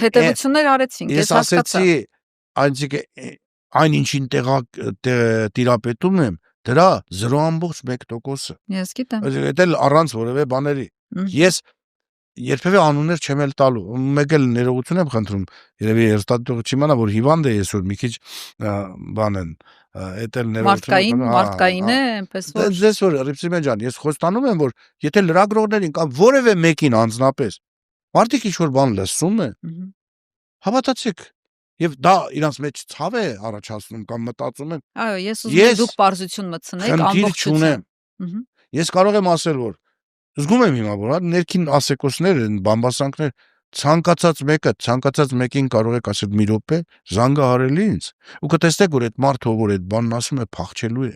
հետևություններ արեցինք, ես հասկացա։ Այն ինչին տիրապետում եմ, դրա 0.1%-ը։ Ես գիտեմ։ Դա էլ առանց որևէ բաների։ Ես երբևէ անուններ չեմ էլ տալու։ Մեկ էլ ներողություն եմ խնդրում, երևի հերթադուղը չիմանա, որ հիվանդ է այսօր մի քիչ բան են, էդ էլ ներողություն։ Մարդկային է, այնպես որ։ Ձեզ որ Ռիփսիմե ջան, ես խոստանում եմ, որ եթե լրագրողներին կամ որևէ մեկին անձնապես մարդիկ ինչ-որ բան լսում են, հավատացեք, եւ դա իրանց մեջ ցավ է առաջացնում կամ մտածում են։ Այո, ես ուզում եմ դուք պարզություն մտցնեք ամբողջությամբ։ Ես կարող եմ ասել, որ զգում եմ հիմա, որ ներքին ասեկոսներ են, բամբասանքներ, ցանկացած մեկին կարող եք ասել մի րոպե, զանգահարելի ինձ, ու կտեսնեք, որ այդ մարդը, որ այդ բանն ասում է, փախչելու է։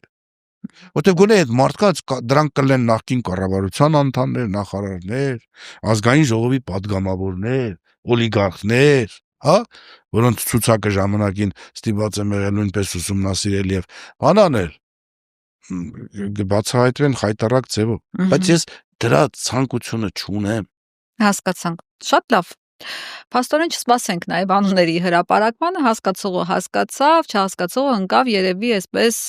Որտեւ գոնե այդ մարդկանց դրանք կլեն նախկին կառավարության անդամներ, նախարարներ, ազգային ժողովի падգամավորներ, օլիգարխներ, հա, որոնց ցուցակը ժամանակին ստիպված եմ եղել նույնպես ուսումնասիրել եւ բան անել։ կբացահայտվեն խայտառակ ձևով, բայց ես դրա ցանկությունը չունեմ։ Հասկացանք։ Շատ լավ։ Փաստորեն չսպասենք նաև անունների հրապարակմանը, հասկացողը հասկացավ, չհասկացողը ընկավ երևի այսպես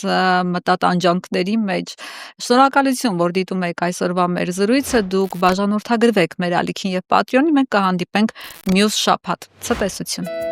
մտատանջանքների մեջ։ Շնորհակալություն, որ դիտում եք այսօրվա մեր զրույցը, դուք բաժանորդագրվեք մեր ալիքին եւ Patreon-ին, մենք կհանդիպենք մյուս շաբաթ։ Ցտեսություն։